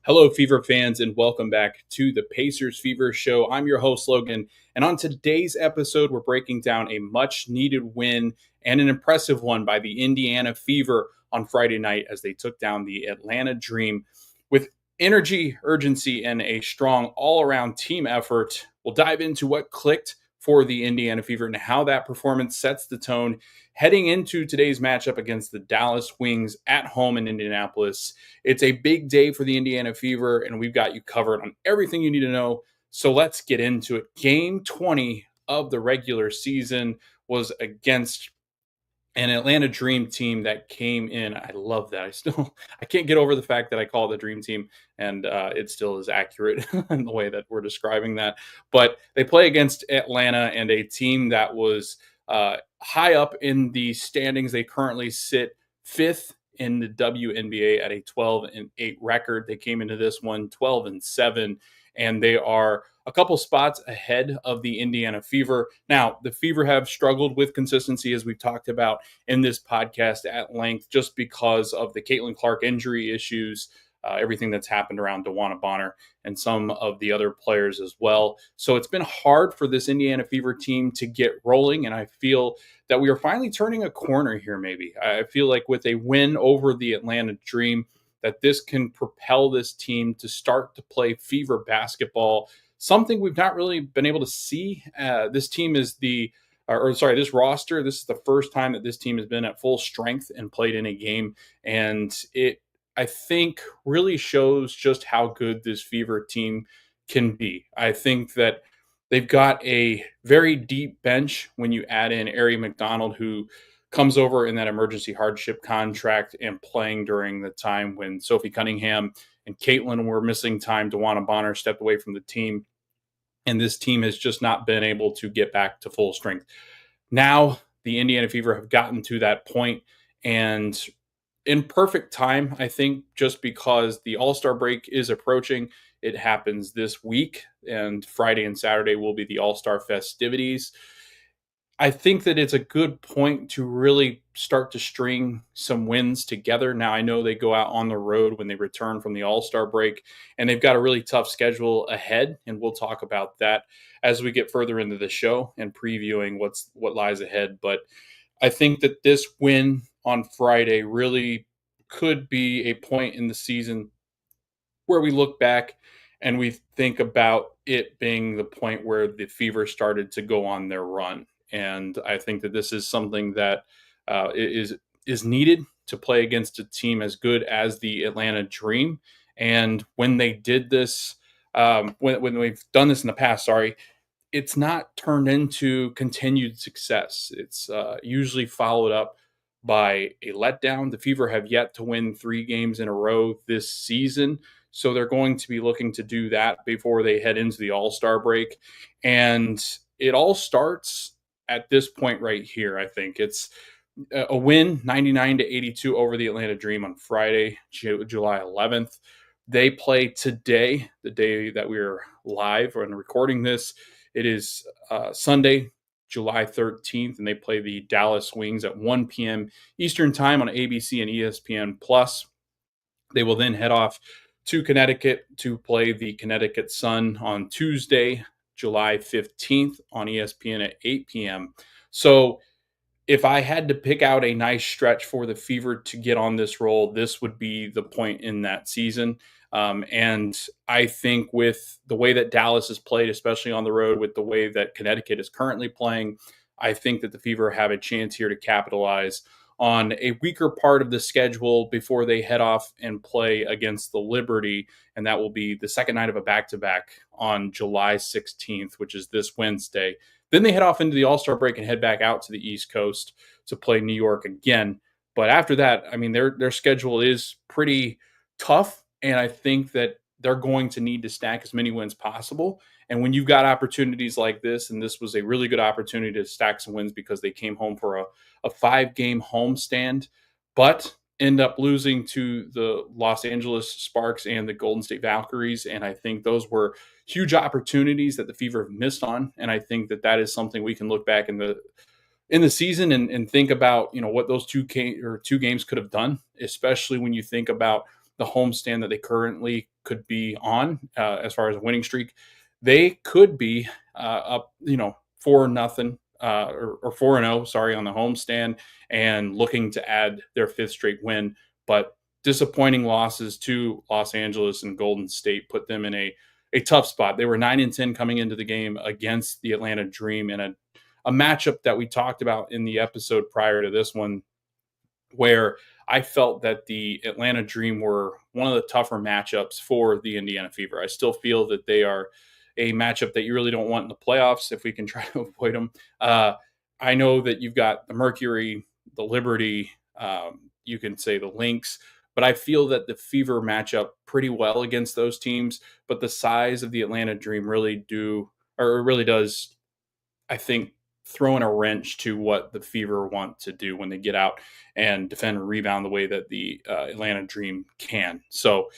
Hello, Fever fans, and welcome back to the Pacers Fever Show. I'm your host, Logan, and on today's episode, we're breaking down a much needed win and an impressive one by the Indiana Fever on Friday night as they took down the Atlanta Dream. With energy, urgency, and a strong all around team effort, we'll dive into what clicked for the Indiana Fever and how that performance sets the tone heading into today's matchup against the Dallas Wings at home in Indianapolis. It's a big day for the Indiana Fever, and we've got you covered on everything you need to know. So let's get into it. Game 20 of the regular season was against an Atlanta Dream team that came in. I love that. I can't get over the fact that I call it the Dream Team, and it still is accurate in the way that we're describing that. But they play against Atlanta and a team that was high up in the standings. They currently sit fifth in the WNBA at a 12-8 record. They came into this one 12-7, and they are a couple spots ahead of the Indiana Fever. Now, the Fever have struggled with consistency, as we've talked about in this podcast at length, just because of the Caitlin Clark injury issues, everything that's happened around DeWanna Bonner and some of the other players as well. So it's been hard for this Indiana Fever team to get rolling, and I feel that we are finally turning a corner here, maybe. I feel like with a win over the Atlanta Dream, that this can propel this team to start to play Fever basketball, something we've not really been able to see. This team is this roster, this is the first time that this team has been at full strength and played in a game. And it, I think, really shows just how good this Fever team can be. I think that they've got a very deep bench when you add in Ari McDonald, who comes over in that emergency hardship contract and playing during the time when Sophie Cunningham and Caitlin were missing time. DeWanna Bonner stepped away from the team, and this team has just not been able to get back to full strength. Now, the Indiana Fever have gotten to that point, and in perfect time, I think, just because the All-Star break is approaching. It happens this week, and Friday and Saturday will be the All-Star festivities. I think that it's a good point to really start to string some wins together. Now, I know they go out on the road when they return from the All-Star break, and they've got a really tough schedule ahead, and we'll talk about that as we get further into the show and previewing what lies ahead. But I think that this win on Friday really could be a point in the season where we look back and we think about it being the point where the Fever started to go on their run. And I think that this is something that is needed to play against a team as good as the Atlanta Dream. And when they did this, when we've done this in the past, it's not turned into continued success. It's usually followed up by a letdown. The Fever have yet to win 3 games in a row this season, so they're going to be looking to do that before they head into the All-Star break. And it all starts at this point right here. I think it's a win 99-82 over the Atlanta Dream on Friday, July 11th. They play today, the day that we're live and recording this. It is Sunday, July 13th, and they play the Dallas Wings at 1 p.m. Eastern Time on ABC and ESPN+. They will then head off to Connecticut to play the Connecticut Sun on Tuesday, July 15th on ESPN at 8 p.m. So if I had to pick out a nice stretch for the Fever to get on this roll, this would be the point in that season. And I think with the way that Dallas has played, especially on the road, with the way that Connecticut is currently playing, I think that the Fever have a chance here to capitalize on a weaker part of the schedule before they head off and play against the Liberty. And that will be the second night of a back-to-back on July 16th, which is this Wednesday. Then they head off into the All-Star break and head back out to the East Coast to play New York again. But after that, I mean, their schedule is pretty tough, and I think that they're going to need to stack as many wins possible. And when you've got opportunities like this, and this was a really good opportunity to stack some wins because they came home for a 5-game homestand, but end up losing to the Los Angeles Sparks and the Golden State Valkyries. And I think those were huge opportunities that the Fever have missed on. And I think that is something we can look back in the season and think about, what those two games could have done, especially when you think about the homestand that they currently could be on as far as a winning streak, they could be up, 4-0 or 4-0, sorry, on the homestand and looking to add their fifth straight win. But disappointing losses to Los Angeles and Golden State put them in a tough spot. They were 9-10 coming into the game against the Atlanta Dream in a matchup that we talked about in the episode prior to this one, where I felt that the Atlanta Dream were one of the tougher matchups for the Indiana Fever. I still feel that they are a matchup that you really don't want in the playoffs if we can try to avoid them. I know that you've got the Mercury, the Liberty, you can say the Lynx, but I feel that the Fever match up pretty well against those teams. But the size of the Atlanta Dream really does, I think, throw in a wrench to what the Fever want to do when they get out and defend and rebound the way that the Atlanta Dream can. So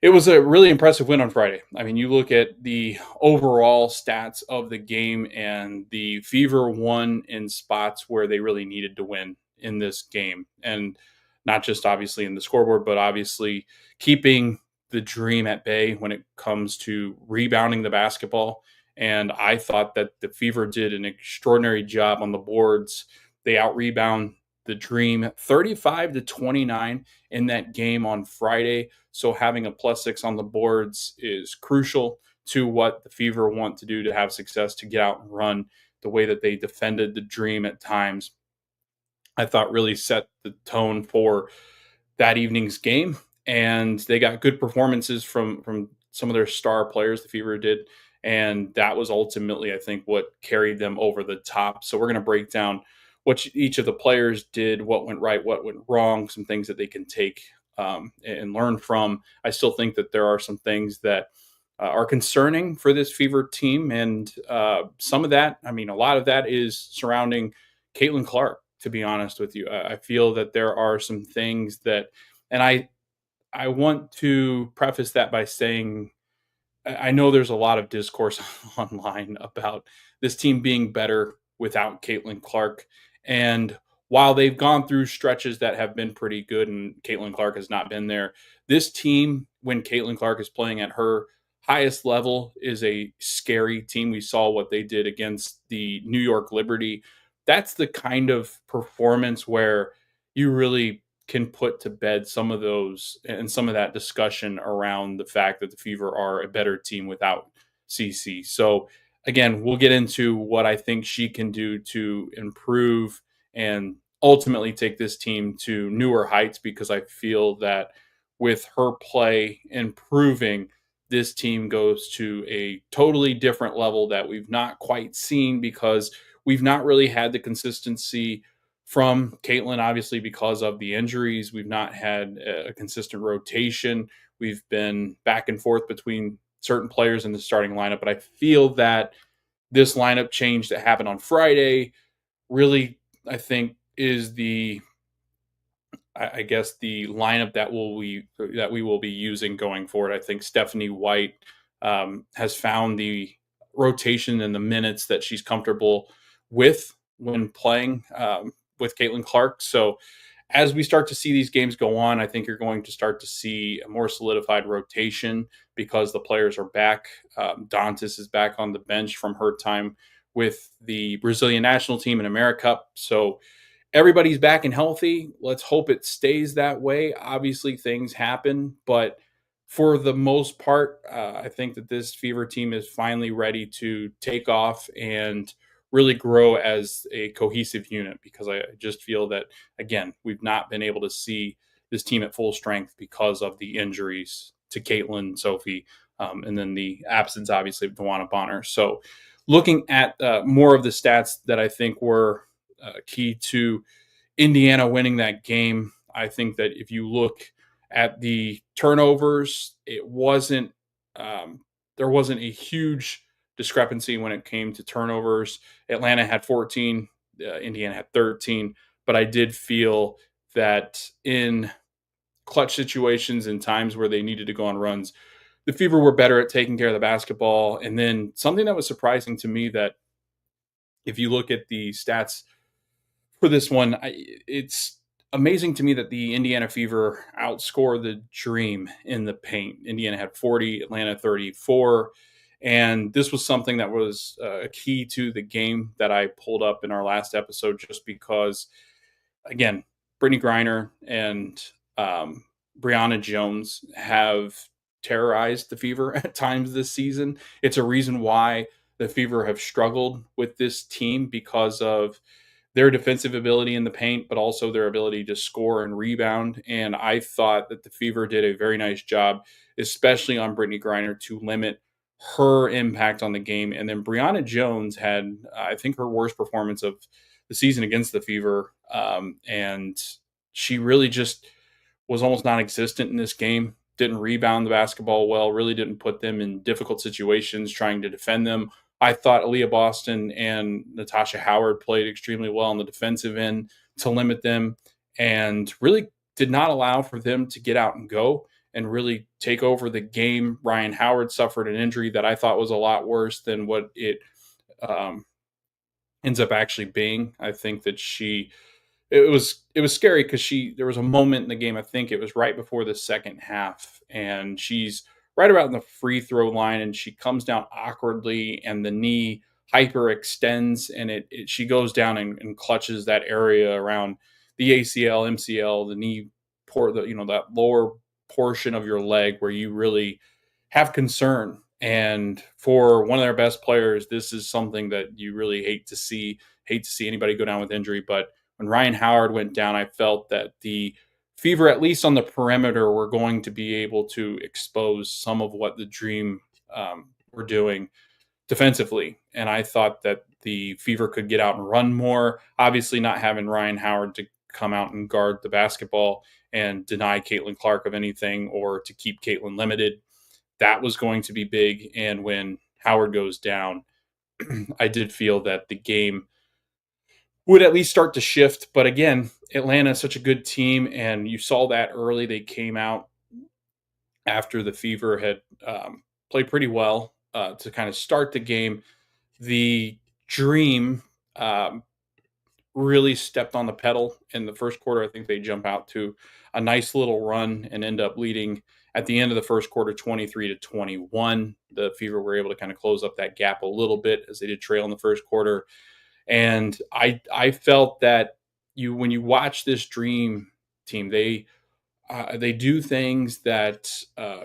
it was a really impressive win on Friday. I mean, you look at the overall stats of the game, and the Fever won in spots where they really needed to win in this game. And not just obviously in the scoreboard, but obviously keeping the Dream at bay when it comes to rebounding the basketball. And I thought that the Fever did an extraordinary job on the boards. They out rebound the Dream 35-29 in that game on Friday. So having a +6 on the boards is crucial to what the Fever want to do to have success, to get out and run the way that they defended the Dream at times. I thought really set the tone for that evening's game. And they got good performances from some of their star players, the Fever did. And that was ultimately, I think, what carried them over the top. So we're going to break down what each of the players did, what went right, what went wrong, some things that they can take and learn from. I still think that there are some things that are concerning for this Fever team. And some of that, I mean, a lot of that is surrounding Caitlin Clark, to be honest with you. I feel that there are some things that, and I want to preface that by saying, I know there's a lot of discourse online about this team being better without Caitlin Clark. And while they've gone through stretches that have been pretty good and Caitlin Clark has not been there, this team, when Caitlin Clark is playing at her highest level, is a scary team. We saw what they did against the New York Liberty. That's the kind of performance where you really can put to bed some of those and some of that discussion around the fact that the Fever are a better team without CC. So again, we'll get into what I think she can do to improve and ultimately take this team to newer heights, because I feel that with her play improving, this team goes to a totally different level that we've not quite seen, because we've not really had the consistency from Caitlin, obviously, because of the injuries. We've not had a consistent rotation. We've been back and forth between certain players in the starting lineup. But I feel that this lineup change that happened on Friday really, I think, is I guess the lineup that we will be using going forward. I think Stephanie White has found the rotation and the minutes that she's comfortable with when playing with Caitlin Clark. So as we start to see these games go on, I think you're going to start to see a more solidified rotation because the players are back. Dantas is back on the bench from her time with the Brazilian national team in AmeriCup. So everybody's back and healthy. Let's hope it stays that way. Obviously, things happen, but for the most part, I think that this Fever team is finally ready to take off and really grow as a cohesive unit, because I just feel that, again, we've not been able to see this team at full strength because of the injuries to Caitlin, Sophie, and then the absence, obviously, of Dewana Bonner. So looking at more of the stats that I think were key to Indiana winning that game, I think that if you look at the turnovers, there wasn't a huge discrepancy when it came to turnovers. Atlanta had 14, Indiana had 13, but I did feel that in clutch situations and times where they needed to go on runs, the Fever were better at taking care of the basketball. And then something that was surprising to me, that if you look at the stats for this one, it's amazing to me that the Indiana Fever outscored the Dream in the paint. Indiana had 40, Atlanta 34. And this was something that was a key to the game that I pulled up in our last episode, just because, again, Brittany Griner and um, Brianna Jones have terrorized the Fever at times this season. It's a reason why the Fever have struggled with this team, because of their defensive ability in the paint, but also their ability to score and rebound. And I thought that the Fever did a very nice job, especially on Brittany Griner, to limit her impact on the game. And then Brianna Jones had, I think, her worst performance of the season against the Fever. And she really just was almost non-existent in this game. Didn't rebound the basketball well, really didn't put them in difficult situations trying to defend them. I thought Aaliyah Boston and Natasha Howard played extremely well on the defensive end to limit them, and really did not allow for them to get out and go and really take over the game. Ryan Howard suffered an injury that I thought was a lot worse than what it um, ends up actually being. I think that it was scary, because there was a moment in the game, I think it was right before the second half, and she's right about in the free throw line, and she comes down awkwardly, and the knee hyperextends, and she goes down and clutches that area around the ACL, MCL, the knee, that lower portion of your leg where you really have concern. And for one of their best players, this is something that you really hate to see anybody go down with injury. But when Ryan Howard went down, I felt that the Fever, at least on the perimeter, were going to be able to expose some of what the Dream were doing defensively. And I thought that the Fever could get out and run more. Obviously, not having Ryan Howard to come out and guard the basketball and deny Caitlin Clark of anything, or to keep Caitlin limited, that was going to be big. And when Howard goes down, I did feel that the game would at least start to shift. But again, Atlanta is such a good team, and you saw that early. They came out after the Fever had played pretty well to kind of start the game. The Dream really stepped on the pedal in the first quarter. I think they jump out to a nice little run and end up leading at the end of the first quarter 23-21. The Fever were able to kind of close up that gap a little bit, as they did trail in the first quarter. And I felt that when you watch this Dream team, they do things that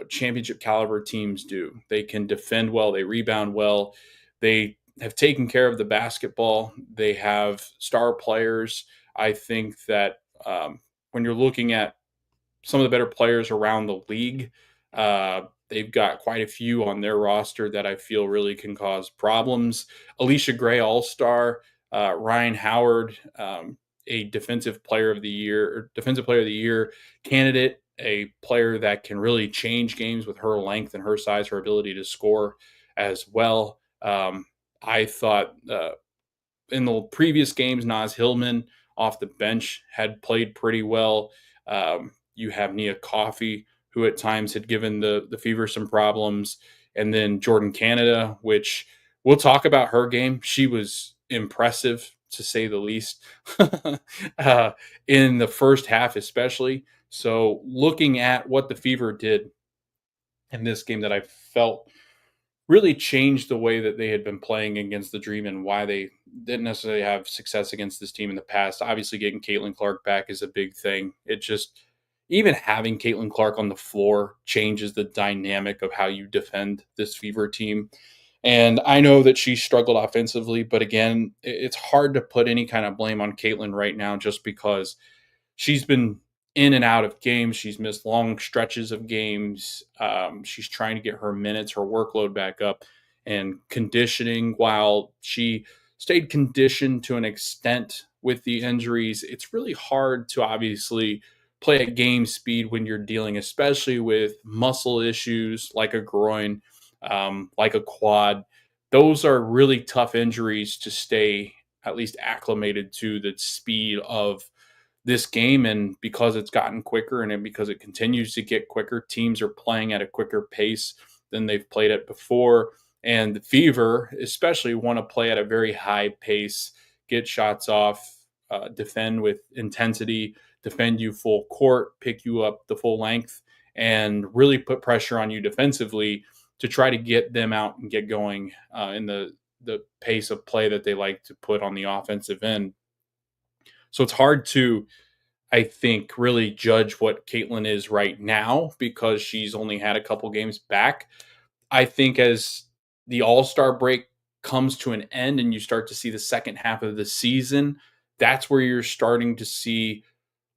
championship caliber teams do. They can defend well, they rebound well, they have taken care of the basketball. They have star players. I think that when you're looking at some of the better players around the league, they've got quite a few on their roster that I feel really can cause problems. Alicia Gray, All-Star, Ryan Howard, a defensive player of the year candidate, a player that can really change games with her length and her size, her ability to score as well. I thought in the previous games, Naz Hillman off the bench had played pretty well. You have Nia Coffey, who at times had given the Fever some problems. And then Jordan Canada, which we'll talk about her game. She was impressive, to say the least, in the first half especially. So looking at what the Fever did in this game, that I felt really changed the way that they had been playing against the Dream, and why they didn't necessarily have success against this team in the past. Obviously, getting Caitlin Clark back is a big thing. It just, even having Caitlin Clark on the floor changes the dynamic of how you defend this Fever team. And I know that she struggled offensively, but again, it's hard to put any kind of blame on Caitlin right now, just because she's been in and out of games. She's missed long stretches of games. She's trying to get her minutes, her workload back up, and conditioning. While she stayed conditioned to an extent with the injuries, it's really hard to obviously play at game speed when you're dealing, especially with muscle issues like a groin, like a quad. Those are really tough injuries to stay at least acclimated to the speed of this game. And because it's gotten quicker, and because it continues to get quicker, teams are playing at a quicker pace than they've played at before. And the Fever especially want to play at a very high pace, get shots off, defend with intensity, defend you full court, pick you up the full length, and really put pressure on you defensively to try to get them out and get going in the pace of play that they like to put on the offensive end. So it's hard to, I think, really judge what Caitlin is right now because she's only had a couple games back. I think as the All-Star break comes to an end and you start to see the second half of the season, that's where you're starting to see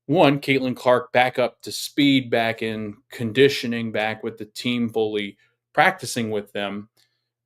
one, Caitlin Clark back up to speed, back in conditioning, back with the team fully practicing with them.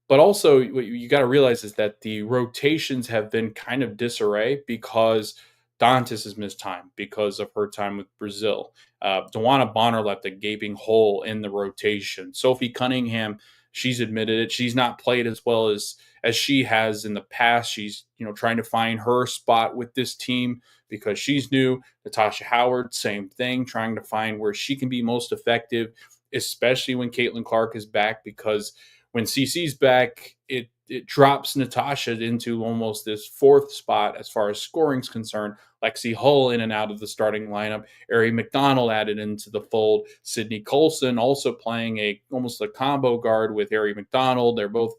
But also, what you got to realize is that the rotations have been kind of disarray because Dantas has missed time because of her time with Brazil. Dewana Bonner left a gaping hole in the rotation. Sophie Cunningham, she's admitted it. She's not played as well as she has in the past. She's trying to find her spot with this team because she's new. Natasha Howard, same thing, trying to find where she can be most effective, especially when Caitlin Clark is back because when CC's back, it drops Natasha into almost this fourth spot as far as scoring's concerned. Lexi Hull in and out of the starting lineup. Ari McDonald added into the fold. Sydney Colson also playing almost a combo guard with Ari McDonald. They're both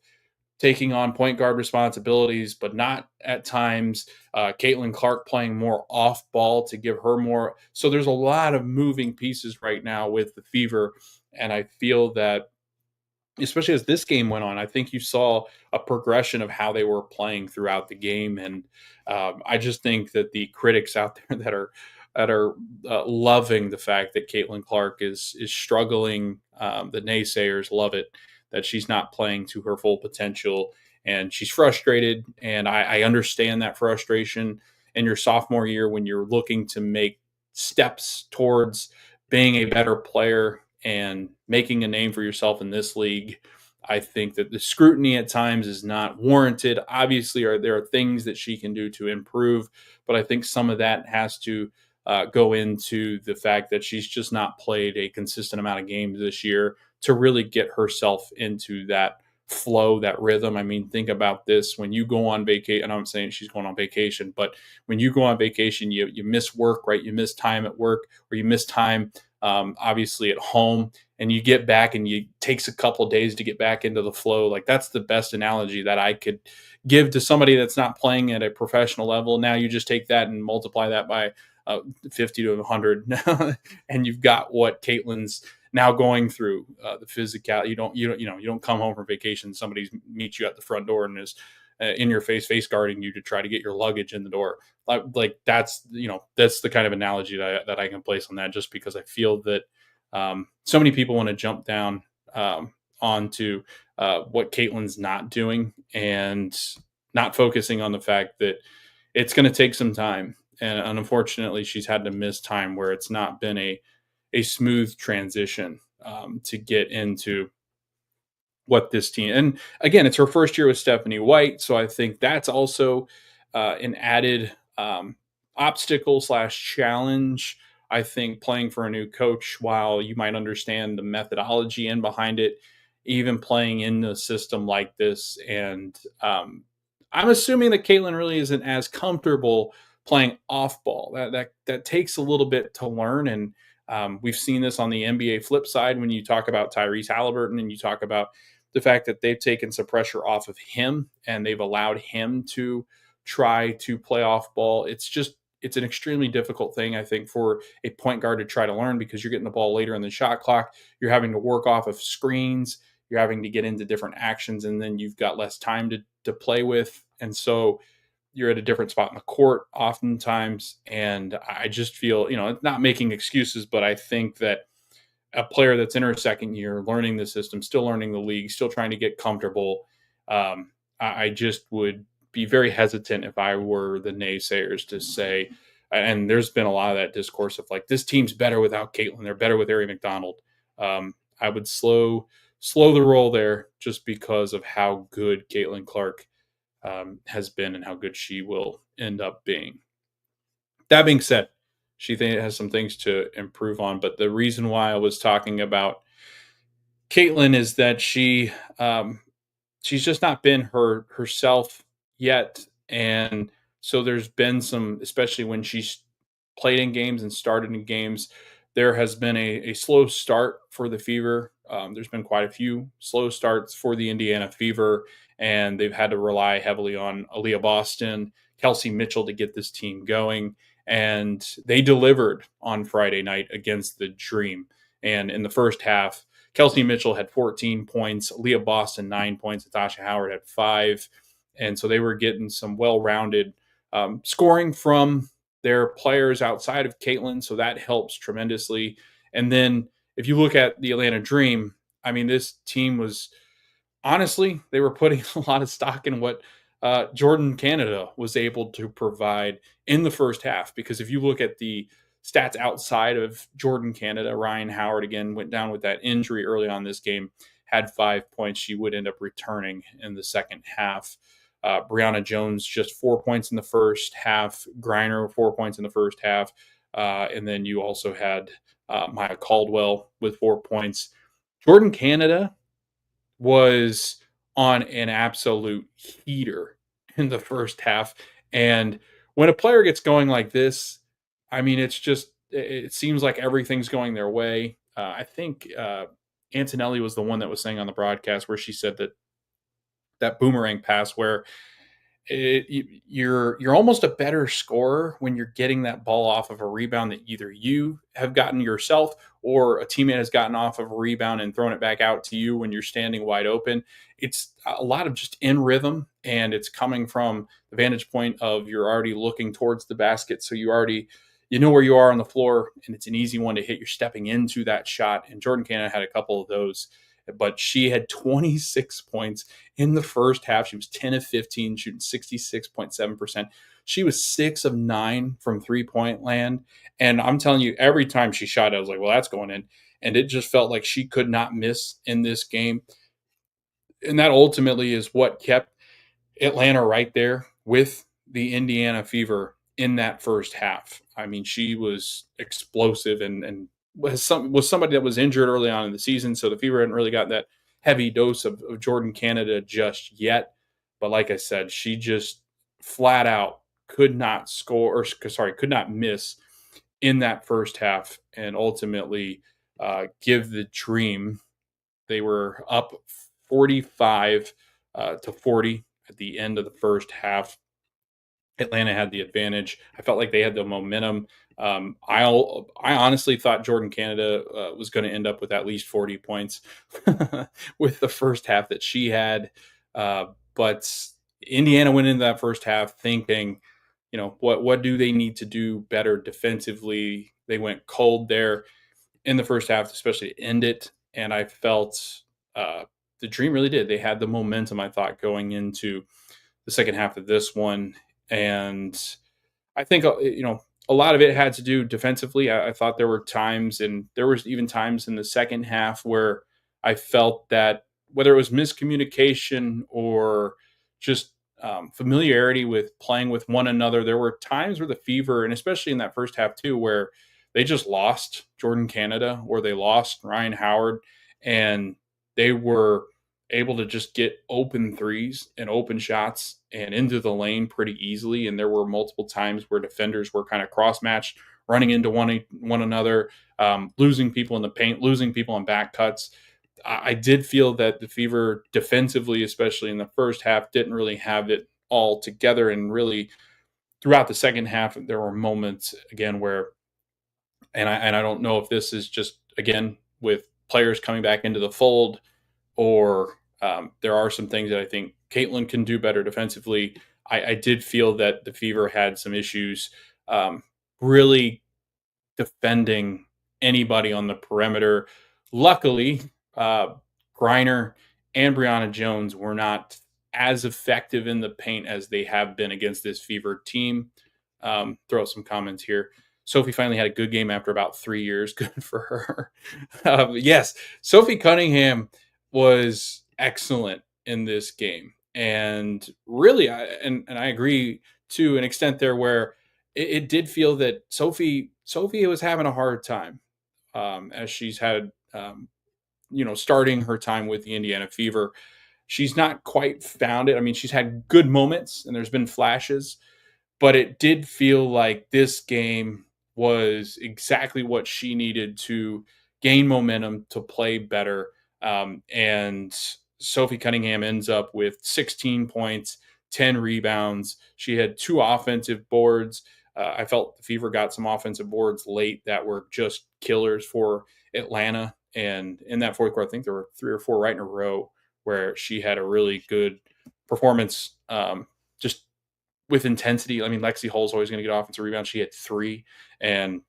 taking on point guard responsibilities, but not at times. Caitlin Clark playing more off ball to give her more. So there's a lot of moving pieces right now with the Fever, and I feel that especially as this game went on, I think you saw a progression of how they were playing throughout the game, and I just think that the critics out there that are loving the fact that Caitlin Clark is struggling, the naysayers love it that she's not playing to her full potential, and she's frustrated, and I understand that frustration in your sophomore year when you're looking to make steps towards being a better player and making a name for yourself in this league. I think that the scrutiny at times is not warranted. Obviously, there are things that she can do to improve, but I think some of that has to go into the fact that she's just not played a consistent amount of games this year to really get herself into that flow, that rhythm. I mean, think about this: when you go on vacation, and I'm saying she's going on vacation, but when you go on vacation, you miss work, right? You miss time at work, or you miss time obviously at home, and you get back and it takes a couple of days to get back into the flow. Like, that's the best analogy that I could give to somebody that's not playing at a professional level. Now you just take that and multiply that by 50 to 100 and you've got what Caitlin's now going through, the physical. You don't come home from vacation, somebody meets you at the front door and is in your face guarding you to try to get your luggage in the door. Like that's the kind of analogy that I can place on that, just because I feel that so many people want to jump down onto what Caitlin's not doing and not focusing on the fact that it's going to take some time. And unfortunately, she's had to miss time where it's not been a smooth transition to get into what this team. And again, it's her first year with Stephanie White, so I think that's also an added obstacle slash challenge. I think playing for a new coach, while you might understand the methodology and behind it, even playing in a system like this, and I'm assuming that Caitlin really isn't as comfortable playing off ball. That takes a little bit to learn, and we've seen this on the NBA flip side when you talk about Tyrese Halliburton and you talk about the fact that they've taken some pressure off of him and they've allowed him to try to play off ball. It's an extremely difficult thing, I think, for a point guard to try to learn, because you're getting the ball later in the shot clock. You're having to work off of screens. You're having to get into different actions, and then you've got less time to play with. And so you're at a different spot in the court oftentimes. And I just feel, not making excuses, but I think that a player that's in her second year, learning the system, still learning the league, still trying to get comfortable, I just would be very hesitant if I were the naysayers to say, and there's been a lot of that discourse of like, this team's better without Caitlin, they're better with Ari McDonald. I would slow the roll there, just because of how good Caitlin Clark has been and how good she will end up being. That being said, she has some things to improve on, but the reason why I was talking about Caitlin is that she's just not been herself yet, and so there's been some, especially when she's played in games and started in games. There has been a slow start for the Fever. There's been quite a few slow starts for the Indiana Fever, and they've had to rely heavily on Aaliyah Boston, Kelsey Mitchell to get this team going. And they delivered on Friday night against the Dream. And in the first half, Kelsey Mitchell had 14 points, Leah Boston 9 points, Natasha Howard had 5. And so they were getting some well-rounded scoring from their players outside of Caitlin, so that helps tremendously. And then if you look at the Atlanta Dream, I mean, this team was honestly, they were putting a lot of stock in what Jordan Canada was able to provide in the first half. Because if you look at the stats outside of Jordan Canada, Ryan Howard again went down with that injury early on this game, had 5 points. She would end up returning in the second half. Brianna Jones just 4 points in the first half. Griner 4 points in the first half. And then you also had Maya Caldwell with 4 points. Jordan Canada was on an absolute heater in the first half. And when a player gets going like this, I mean, it seems like everything's going their way. I think Antonelli was the one that was saying on the broadcast where she said that boomerang pass where you're almost a better scorer when you're getting that ball off of a rebound that either you have gotten yourself or a teammate has gotten off of a rebound and thrown it back out to you when you're standing wide open. It's a lot of just in rhythm, and it's coming from the vantage point of you're already looking towards the basket, so you know where you are on the floor, and it's an easy one to hit. You're stepping into that shot, and Jordan Canada had a couple of those, but she had 26 points in the first half. She was 10 of 15, shooting 66.7%. She was 6 of 9 from three-point land. And I'm telling you, every time she shot, I was like, well, that's going in. And it just felt like she could not miss in this game. And that ultimately is what kept Atlanta right there with the Indiana Fever in that first half. I mean, she was explosive and was somebody that was injured early on in the season, so the Fever hadn't really got that heavy dose of Jordan Canada just yet. But like I said, she just flat out could not could not miss in that first half, and ultimately give the Dream. They were up 45 to 40 at the end of the first half. Atlanta had the advantage. I felt like they had the momentum. I honestly thought Jordan Canada was going to end up with at least 40 points with the first half that she had. But Indiana went into that first half thinking, what do they need to do better defensively? They went cold there in the first half, especially to end it. And I felt the Dream really did. They had the momentum, I thought, going into the second half of this one. And I think, a lot of it had to do defensively. I thought there were times, and there was even times in the second half where I felt that whether it was miscommunication or just familiarity with playing with one another, there were times where the Fever, and especially in that first half too, where they just lost Jordan Canada or they lost Ryan Howard, and they were able to just get open threes and open shots and into the lane pretty easily. And there were multiple times where defenders were kind of cross-matched, running into one another, losing people in the paint, losing people in back cuts. I did feel that the Fever defensively, especially in the first half, didn't really have it all together. And really throughout the second half, there were moments again where, and I don't know if this is just, again, with players coming back into the fold, or there are some things that I think Caitlin can do better defensively. I did feel that the Fever had some issues really defending anybody on the perimeter. Luckily, Griner and Brianna Jones were not as effective in the paint as they have been against this Fever team. Throw out some comments here. Sophie finally had a good game after about 3 years. Good for her. Yes, Sophie Cunningham was excellent in this game. And really, I agree to an extent there where it did feel that Sophie was having a hard time as she's had, starting her time with the Indiana Fever. She's not quite found it. I mean, she's had good moments and there's been flashes, but it did feel like this game was exactly what she needed to gain momentum to play better. And Sophie Cunningham ends up with 16 points, 10 rebounds. She had two offensive boards. I felt the Fever got some offensive boards late that were just killers for Atlanta. And in that fourth quarter, I think there were three or four right in a row where she had a really good performance, just with intensity. I mean, Lexi Hull's always going to get offensive rebounds. She had three. And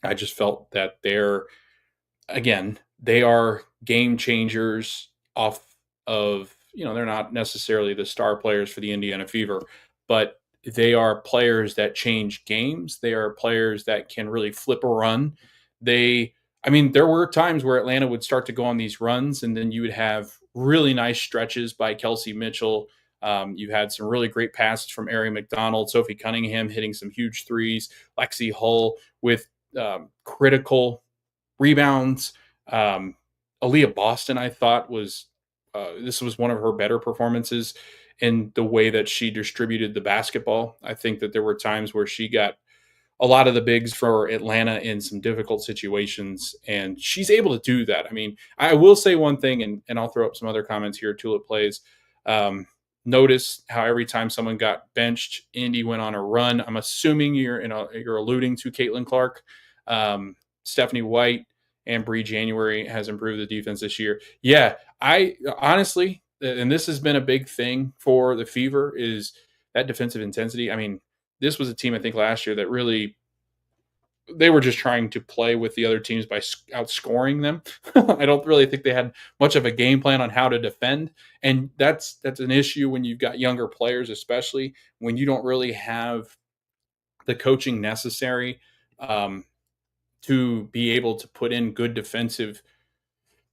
I just felt that again, they are game changers off of, they're not necessarily the star players for the Indiana Fever, but they are players that change games. They are players that can really flip a run. I mean, there were times where Atlanta would start to go on these runs, and then you would have really nice stretches by Kelsey Mitchell. You've had some really great passes from Ari McDonald, Sophie Cunningham hitting some huge threes, Lexi Hull with critical rebounds. Um, Aaliyah Boston, I thought this was one of her better performances in the way that she distributed the basketball. I think that there were times where she got a lot of the bigs for Atlanta in some difficult situations, and she's able to do that. I mean, I will say one thing, and I'll throw up some other comments here. Tulip plays. Um, Notice how every time someone got benched, Indy went on a run. I'm assuming you're alluding to Caitlin Clark. Stephanie White and Bree January has improved the defense this year. Yeah, I honestly, and this has been a big thing for the Fever, is that defensive intensity. I mean, this was a team I think last year that really they were just trying to play with the other teams by outscoring them. I don't really think they had much of a game plan on how to defend, and that's an issue when you've got younger players, especially when you don't really have the coaching necessary um, to be able to put in good defensive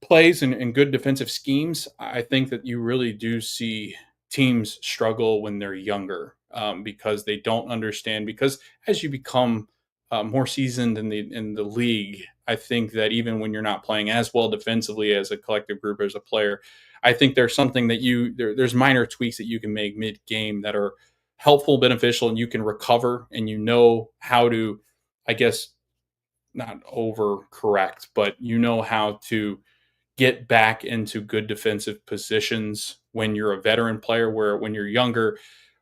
plays and good defensive schemes. I think that you really do see teams struggle when they're younger, because they don't understand. Because as you become more seasoned in the league, I think that even when you're not playing as well defensively as a collective group as a player, I think there's something that there's minor tweaks that you can make mid game that are helpful, beneficial, and you can recover, and you know how to, I guess, not overcorrect, but you know how to get back into good defensive positions when you're a veteran player, where when you're younger,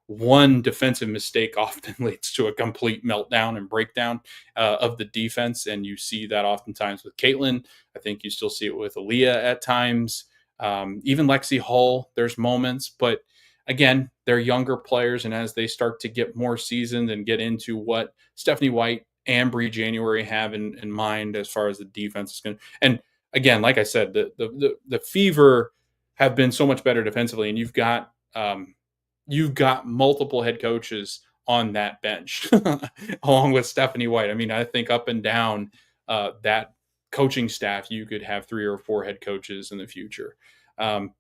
one defensive mistake often leads to a complete meltdown and breakdown of the defense. And you see that oftentimes with Caitlin. I think you still see it with Aaliyah at times. Even Lexi Hull, there's moments, but again, they're younger players. And as they start to get more seasoned and get into what Stephanie White and Bree January have in mind as far as the defense is going, and again, like I said, the Fever have been so much better defensively, and you've got multiple head coaches on that bench, along with Stephanie White. I mean, I think up and down that coaching staff, you could have three or four head coaches in the future. Um,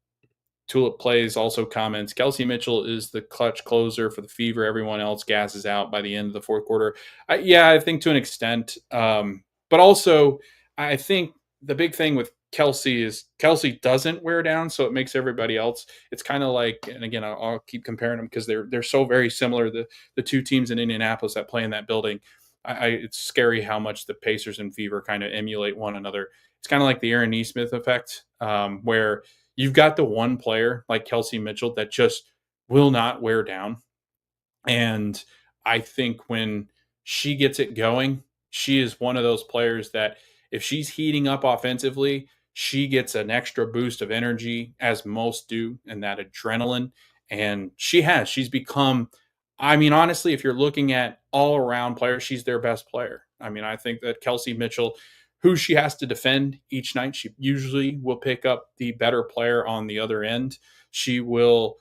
Tulip Plays also comments, Kelsey Mitchell is the clutch closer for the Fever. Everyone else gasses out by the end of the fourth quarter. Yeah, I think to an extent. But also, I think the big thing with Kelsey is Kelsey doesn't wear down, so it makes everybody else. It's kind of like, and again, I'll keep comparing them because they're so very similar. The two teams in Indianapolis that play in that building, it's scary how much the Pacers and Fever kind of emulate one another. It's kind of like the Aaron Nesmith effect, where you've got the one player like Kelsey Mitchell that just will not wear down. And I think when she gets it going, she is one of those players that if she's heating up offensively, she gets an extra boost of energy, as most do, and that adrenaline. And she's become, I mean, honestly, if you're looking at all around players, she's their best player. I mean, I think that Kelsey Mitchell, who she has to defend each night, she usually will pick up the better player on the other end. She will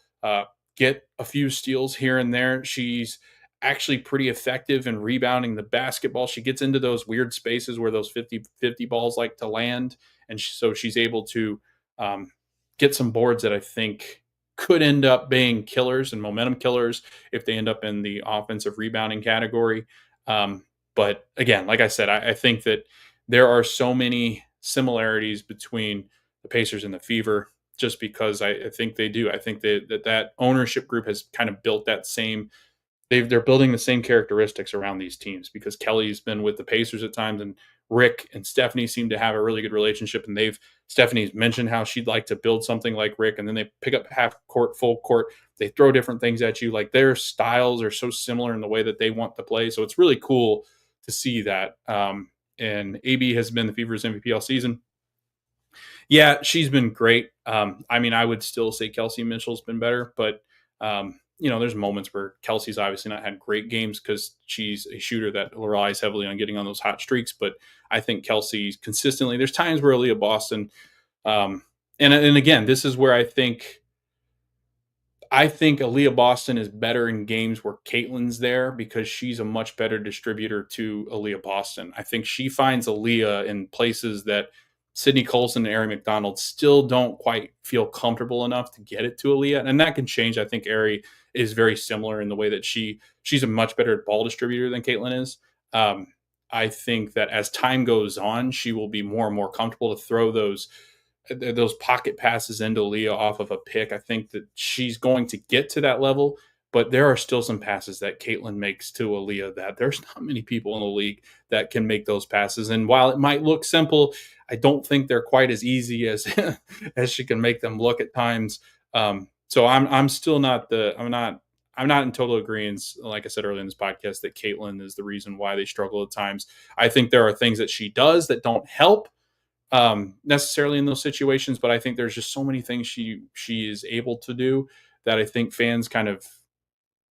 get a few steals here and there. She's actually pretty effective in rebounding the basketball. She gets into those weird spaces where those 50-50 balls like to land. And so she's able to get some boards that I think could end up being killers and momentum killers if they end up in the offensive rebounding category. But again, like I said, I think that there are so many similarities between the Pacers and the Fever, just because I think they do. I think that ownership group has kind of built that same they're building the same characteristics around these teams because Kelly's been with the Pacers at times, and Rick and Stephanie seem to have a really good relationship. And Stephanie's mentioned how she'd like to build something like Rick, and then they pick up half court, full court. They throw different things at you. Like their styles are so similar in the way that they want to play. So it's really cool to see that. And AB has been the Fever's MVP all season. Yeah, she's been great. I mean, I would still say Kelsey Mitchell's been better, but there's moments where Kelsey's obviously not had great games because she's a shooter that relies heavily on getting on those hot streaks. But I think Kelsey consistently. There's times where Aaliyah Boston, and again, this is where I think Aaliyah Boston is better in games where Caitlin's there because she's a much better distributor to Aaliyah Boston. I think she finds Aaliyah in places that Sydney Colson and Ari McDonald still don't quite feel comfortable enough to get it to Aaliyah. And that can change. I think Ari is very similar in the way that she's a much better ball distributor than Caitlin is. I think that as time goes on, she will be more and more comfortable to throw those pocket passes into Leah off of a pick. I think that she's going to get to that level, but there are still some passes that Caitlin makes to Aaliyah that there's not many people in the league that can make those passes. And while it might look simple, I don't think they're quite as easy as as she can make them look at times. So I'm still not I'm not in total agreement, like I said earlier in this podcast, that Caitlin is the reason why they struggle at times. I think there are things that she does that don't help necessarily in those situations, but I think there's just so many things she is able to do that I think fans kind of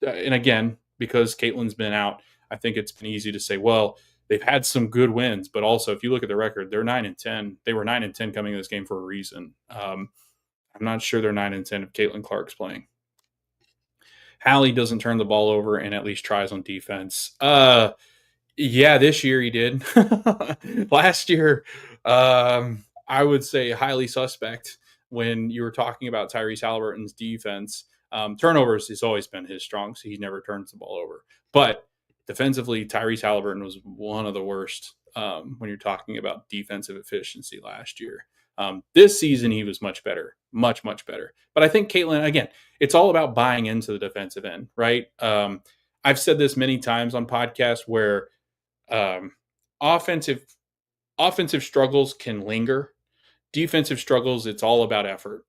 and again, because Caitlin's been out, I think it's been easy to say, well, they've had some good wins, but also if you look at the record, they're 9-10. They were 9-10 coming to this game for a reason. I'm not sure they're 9-10 if Caitlin Clark's playing. Hallie doesn't turn the ball over and at least tries on defense. Yeah, this year he did. Last year, I would say highly suspect when you were talking about Tyrese Halliburton's defense. Turnovers has always been his strong, so he never turns the ball over. But defensively, Tyrese Halliburton was one of the worst when you're talking about defensive efficiency last year. This season, he was much better, much, much better. But I think Caitlin, again, it's all about buying into the defensive end, right? I've said this many times on podcasts where um, offensive struggles can linger. Defensive struggles, it's all about effort.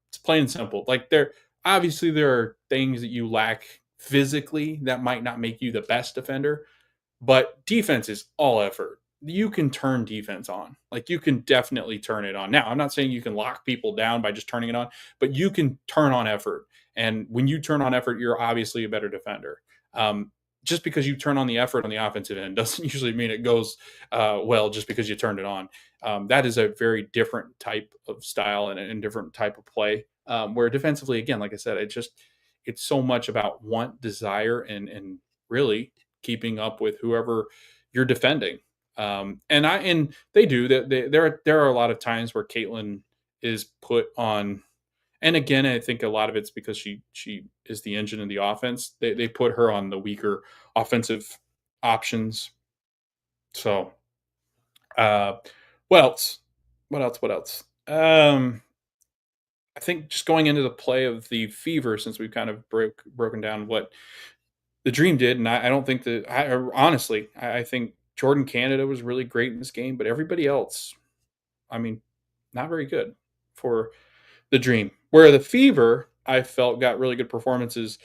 It's plain and simple. Like there are things that you lack physically that might not make you the best defender, but defense is all effort. You can turn defense on. Like you can definitely turn it on. Now, I'm not saying you can lock people down by just turning it on, but you can turn on effort. And when you turn on effort, you're obviously a better defender. Just because you turn on the effort on the offensive end doesn't usually mean it goes well just because you turned it on. That is a very different type of style and a different type of play. Where defensively, again, like I said, it's so much about want, desire, and really keeping up with whoever you're defending. And they do that. There are a lot of times where Caitlin is put on, and again, I think a lot of it's because she is the engine of the offense. They put her on the weaker offensive options. So, uh, what else? What else? What else? I think just going into the play of the Fever, since we've kind of broken down what the Dream did, and I don't think that honestly, I think Jordan Canada was really great in this game, but everybody else, I mean, not very good for the Dream. Where the Fever, I felt, got really good performances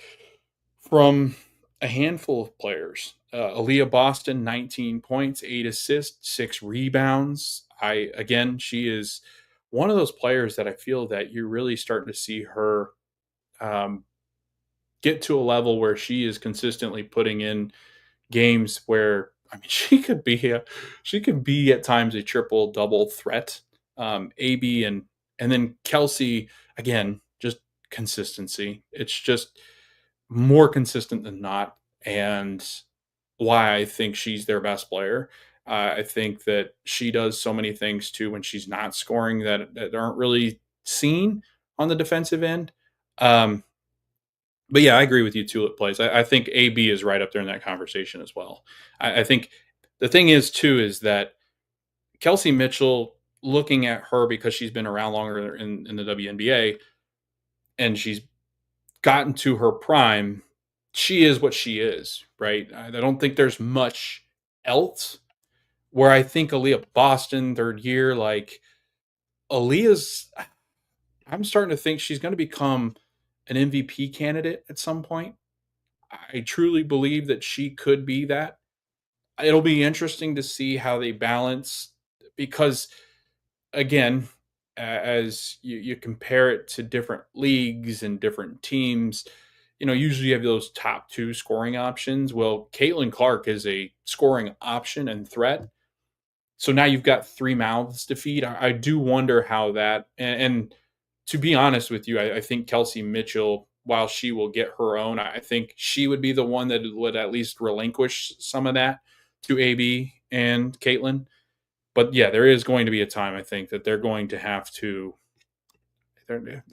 from a handful of players. Aaliyah Boston, 19 points, 8 assists, 6 rebounds. She is one of those players that I feel that you're really starting to see her um, get to a level where she is consistently putting in games where I mean she could be at times a triple double threat. AB and then Kelsey again, just consistency. It's just more consistent than not, and why I think she's their best player. I think that she does so many things too when she's not scoring that aren't really seen on the defensive end. Um, but yeah, I agree with you. Tulip plays. I think AB is right up there in that conversation as well. I think the thing is too is that Kelsey Mitchell, looking at her because she's been around longer in the WNBA and she's gotten to her prime, she is what she is, right? I don't think there's much else. Where I think Aaliyah Boston, third year, like Aaliyah's, I'm starting to think she's going to become an MVP candidate at some point. I truly believe that she could be that. It'll be interesting to see how they balance because, again, as you compare it to different leagues and different teams, usually you have those top two scoring options. Well, Caitlin Clark is a scoring option and threat. So now you've got three mouths to feed. I do wonder how that, and to be honest with you, I think Kelsey Mitchell, while she will get her own, I think she would be the one that would at least relinquish some of that to AB and Caitlin. But yeah, there is going to be a time I think that they're going to have to.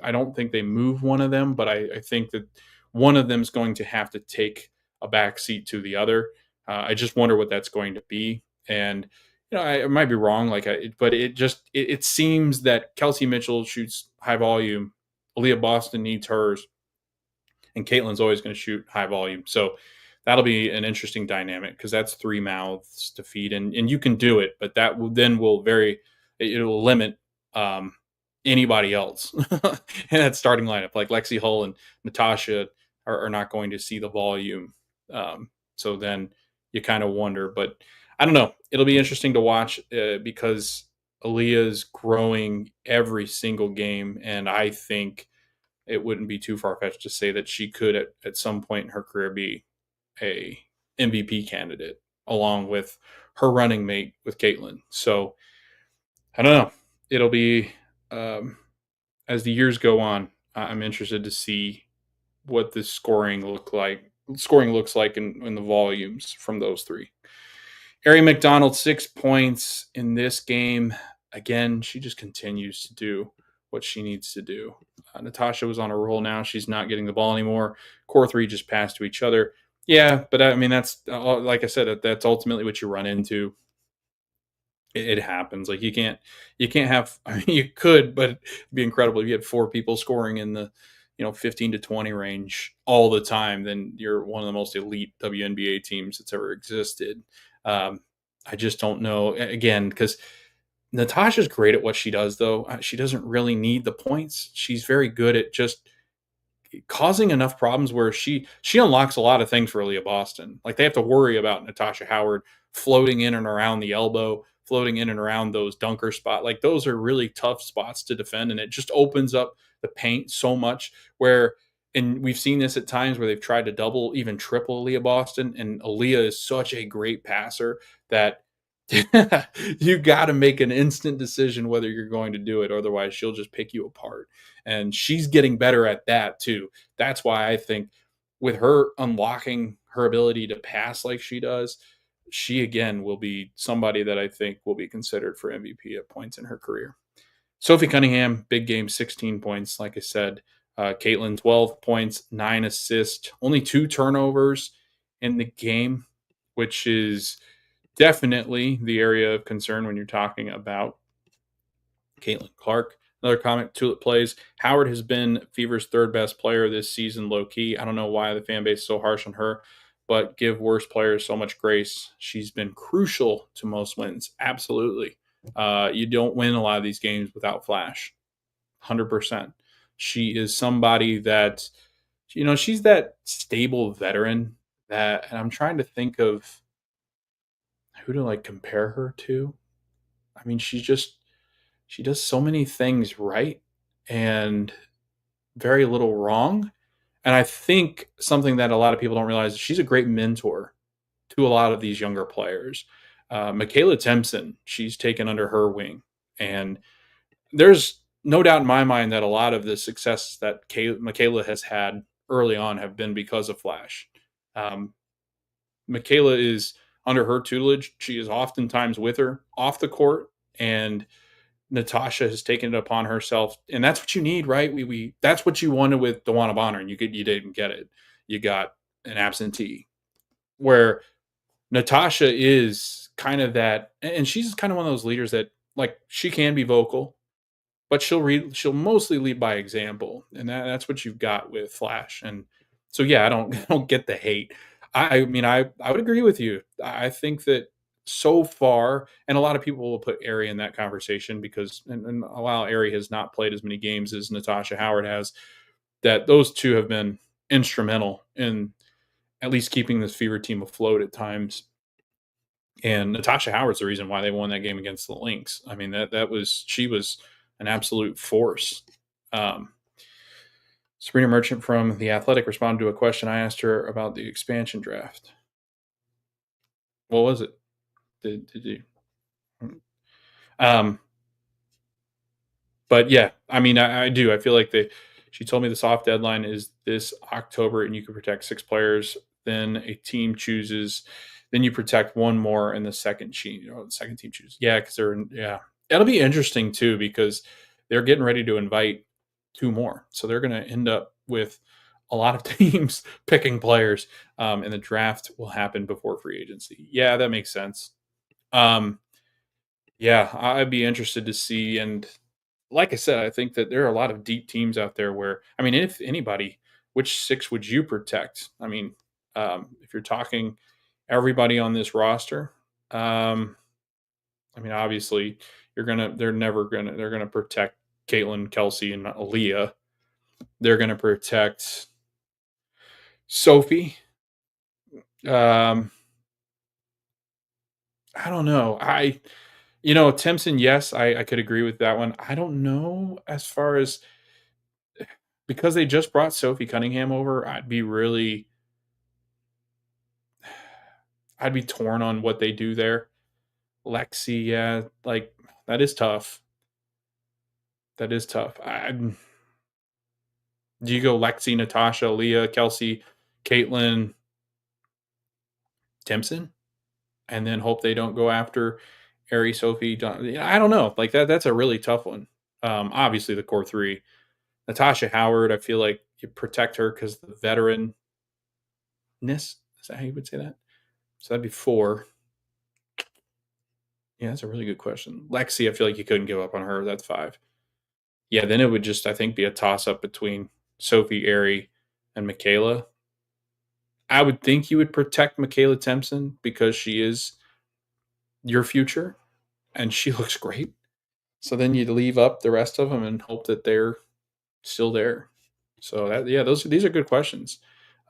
I don't think they move one of them, but I think that one of them is going to have to take a back seat to the other. I just wonder what that's going to be, and I might be wrong, but it seems that Kelsey Mitchell shoots high volume, Aaliyah Boston needs hers, and Caitlin's always going to shoot high volume. So that'll be an interesting dynamic because that's three mouths to feed, and you can do it, but that will then it'll limit anybody else in that starting lineup, like Lexi Hull and Natasha are not going to see the volume. So then you kind of wonder, but I don't know. It'll be interesting to watch because Aaliyah's growing every single game, and I think it wouldn't be too far fetched to say that she could at some point in her career be a MVP candidate along with her running mate with Caitlin. So I don't know. It'll be as the years go on. I'm interested to see what the scoring looks like in the volumes from those three. Ari McDonald, 6 points in this game. Again, she just continues to do what she needs to do. Natasha was on a roll now. She's not getting the ball anymore. Core three just passed to each other. Yeah, but I mean, that's like I said, that's ultimately what you run into. It happens. Like you can't have, I mean, you could, but it'd be incredible if you had four people scoring in the, 15 to 20 range all the time, then you're one of the most elite WNBA teams that's ever existed. I just don't know. Again, because Natasha's great at what she does, though. She doesn't really need the points. She's very good at just causing enough problems where she unlocks a lot of things for Leah Boston. Like they have to worry about Natasha Howard floating in and around the elbow, floating in and around those dunker spot. Like those are really tough spots to defend, and it just opens up the paint so much where. And we've seen this at times where they've tried to double, even triple Aaliyah Boston. And Aaliyah is such a great passer that you got to make an instant decision whether you're going to do it. Otherwise, she'll just pick you apart. And she's getting better at that too. That's why I think with her unlocking her ability to pass like she does, she again will be somebody that I think will be considered for MVP at points in her career. Sophie Cunningham, big game, 16 points. Like I said, Caitlin, 12 points, 9 assists, only 2 turnovers in the game, which is definitely the area of concern when you're talking about Caitlin Clark. Another comment, Tulip plays. Howard has been Fever's third best player this season, low key. I don't know why the fan base is so harsh on her, but give worse players so much grace. She's been crucial to most wins. Absolutely. You don't win a lot of these games without Flash. 100%. She is somebody that, she's that stable veteran that, and I'm trying to think of who to compare her to. I mean, she does so many things right and very little wrong. And I think something that a lot of people don't realize is she's a great mentor to a lot of these younger players. Michaela Timpson, she's taken under her wing. And there's no doubt in my mind that a lot of the success that Michaela has had early on have been because of Flash. Michaela is under her tutelage. She is oftentimes with her off the court, and Natasha has taken it upon herself, and that's what you need, right? We that's what you wanted with DeWanna Bonner, and you didn't get it. You got an absentee, where Natasha is kind of that, and she's kind of one of those leaders that she can be vocal, but she'll mostly lead by example, and that's what you've got with Flash. And So yeah, I don't I don't get the hate. I mean, I would agree with you. I think that so far, and a lot of people will put Ari in that conversation because, and while Ari has not played as many games as Natasha Howard has, that those two have been instrumental in at least keeping this Fever team afloat at times. And Natasha Howard's the reason why they won that game against the Lynx. I mean, that was she was an absolute force. Um, Sabrina Merchant from The Athletic responded to a question I asked her about the expansion draft. What was it? Did you? Um, but yeah, I mean, I do. I feel like she told me the soft deadline is this October, and you can protect 6 players. Then a team chooses. Then you protect one more, and the second team chooses. Yeah, because yeah, it'll be interesting too because they're getting ready to invite 2 more, so they're going to end up with a lot of teams picking players, and the draft will happen before free agency. Yeah, that makes sense. Um, yeah, I'd be interested to see. And like I said, I think that there are a lot of deep teams out there where, I mean, if anybody, which 6 would you protect? I mean, if you're talking everybody on this roster, I mean, obviously, they're gonna protect Caitlin, Kelsey, and Aaliyah. They're gonna protect Sophie. Um, I don't know. Timpson, yes, I could agree with that one. I don't know as far as because they just brought Sophie Cunningham over, I'd be torn on what they do there. Lexi, yeah, like that is tough. That is tough. Do you go Lexi, Natasha, Leah, Kelsey, Caitlin, Timpson, and then hope they don't go after Ari, Sophie? I don't know. Like that's a really tough one. Obviously the core 3. Natasha Howard, I feel like you protect her because the veteranness. Is that how you would say that? So that'd be 4. Yeah, that's a really good question. Lexi, I feel like you couldn't give up on her. That's 5. Yeah, then it would just, I think, be a toss up between Sophie, Ari, and Michaela. I would think you would protect Michaela Timpson because she is your future and she looks great. So then you'd leave up the rest of them and hope that they're still there. So these are good questions.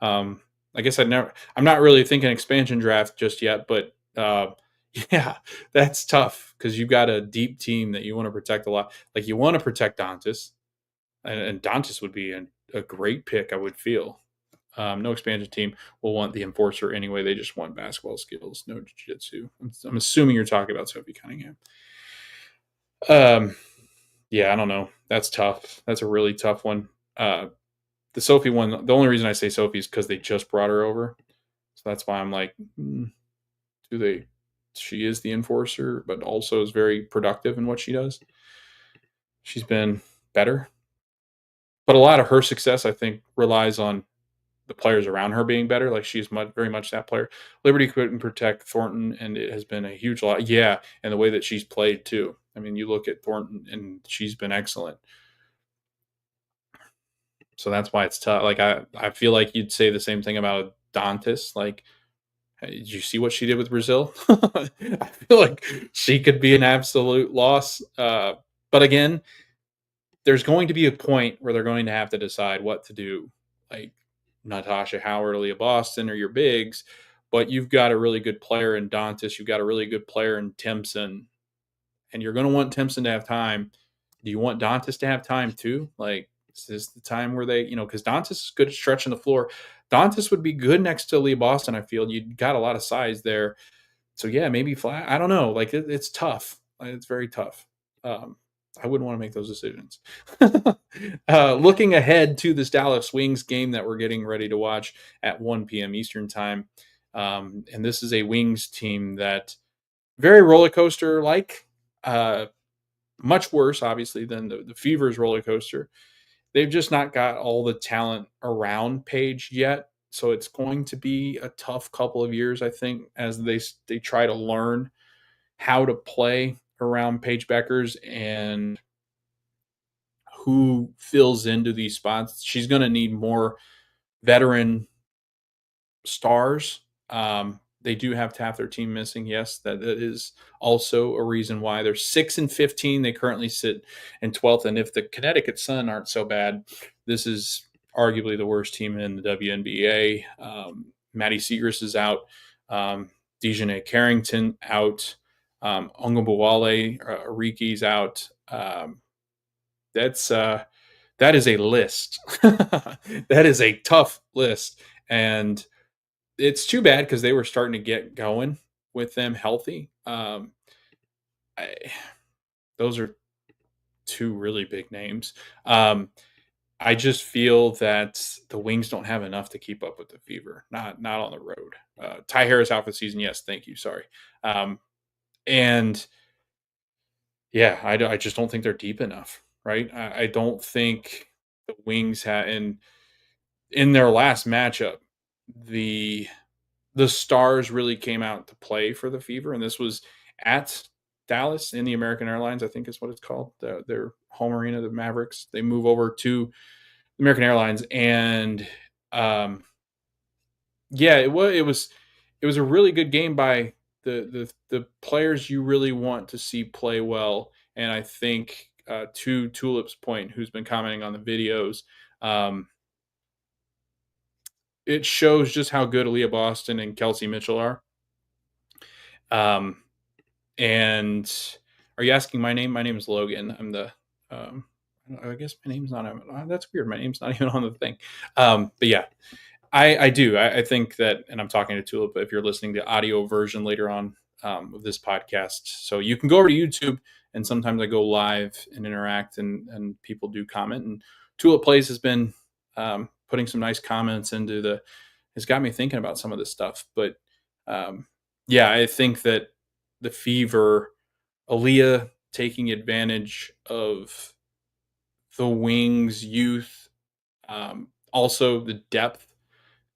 I guess I'm not really thinking expansion draft just yet, but yeah, that's tough because you've got a deep team that you want to protect a lot. Like you want to protect Dantas, and Dantas would be a great pick, I would feel. No expansion team will want the enforcer anyway. They just want basketball skills, no jiu-jitsu. I'm assuming you're talking about Sophie Cunningham. Yeah, I don't know. That's tough. That's a really tough one. The Sophie one, the only reason I say Sophie is because they just brought her over. So that's why I'm like, do they? She is the enforcer, but also is very productive in what she does. She's been better. But a lot of her success, I think, relies on the players around her being better. Like she's very much that player. Liberty couldn't protect Thornton, and it has been a huge lot. Yeah, and the way that she's played too. I mean, you look at Thornton, and she's been excellent. So that's why it's tough. Like I feel like you'd say the same thing about Dantas. Like, did you see what she did with Brazil? I feel like she could be an absolute loss. But again, there's going to be a point where they're going to have to decide what to do. Like Natasha Howard, Leah Boston are your bigs, but you've got a really good player in Dantas. You've got a really good player in Timpson, and you're going to want Timpson to have time. Do you want Dantas to have time too? Like, is this the time where they, because Dantas is good at stretching the floor. Dantas would be good next to Leah Boston, I feel. You got a lot of size there. So, yeah, maybe flat. I don't know. Like, it's tough. It's very tough. I wouldn't want to make those decisions. Looking ahead to this Dallas Wings game that we're getting ready to watch at 1 p.m. Eastern time. And this is a Wings team that very roller coaster like. Much worse, obviously, than the Fever's roller coaster. They've just not got all the talent around Paige yet. So it's going to be a tough couple of years, I think, as they try to learn how to play around Paige Beckers and who fills into these spots. She's going to need more veteran stars. They do have to have their team missing. Yes, that is also a reason why they're 6-15. They currently sit in 12th. And if the Connecticut Sun aren't so bad, this is arguably the worst team in the WNBA. Maddie Segrist is out. Dejanay Carrington out. Ongabowale Ariki's out. That is a list. That is a tough list. And it's too bad because they were starting to get going with them healthy. Those are two really big names. I just feel that the Wings don't have enough to keep up with the Fever. Not on the road. Ty Harris out for the season. Yes, thank you. Sorry. And yeah, I just don't think they're deep enough. Right. I don't think the Wings had in their last matchup the stars really came out to play for the Fever, and this was at Dallas in the American Airlines, I think is what it's called, their home arena, the Mavericks. They move over to the American Airlines, and yeah, it was a really good game by the players you really want to see play well, and I think to Tulip's point, who's been commenting on the videos. It shows just how good Aaliyah Boston and Kelsey Mitchell are. And are you asking my name? My name is Logan. I'm the, I guess my name's not, that's weird. My name's not even on the thing. But yeah, I do. I think that, and I'm talking to Tulip, if you're listening to audio version later on of this podcast. So you can go over to YouTube, and sometimes I go live and interact, and people do comment. And Tulip Plays has been putting some nice comments into has got me thinking about some of this stuff. But yeah, I think that the Fever, Aaliyah taking advantage of the Wings' youth, also the depth,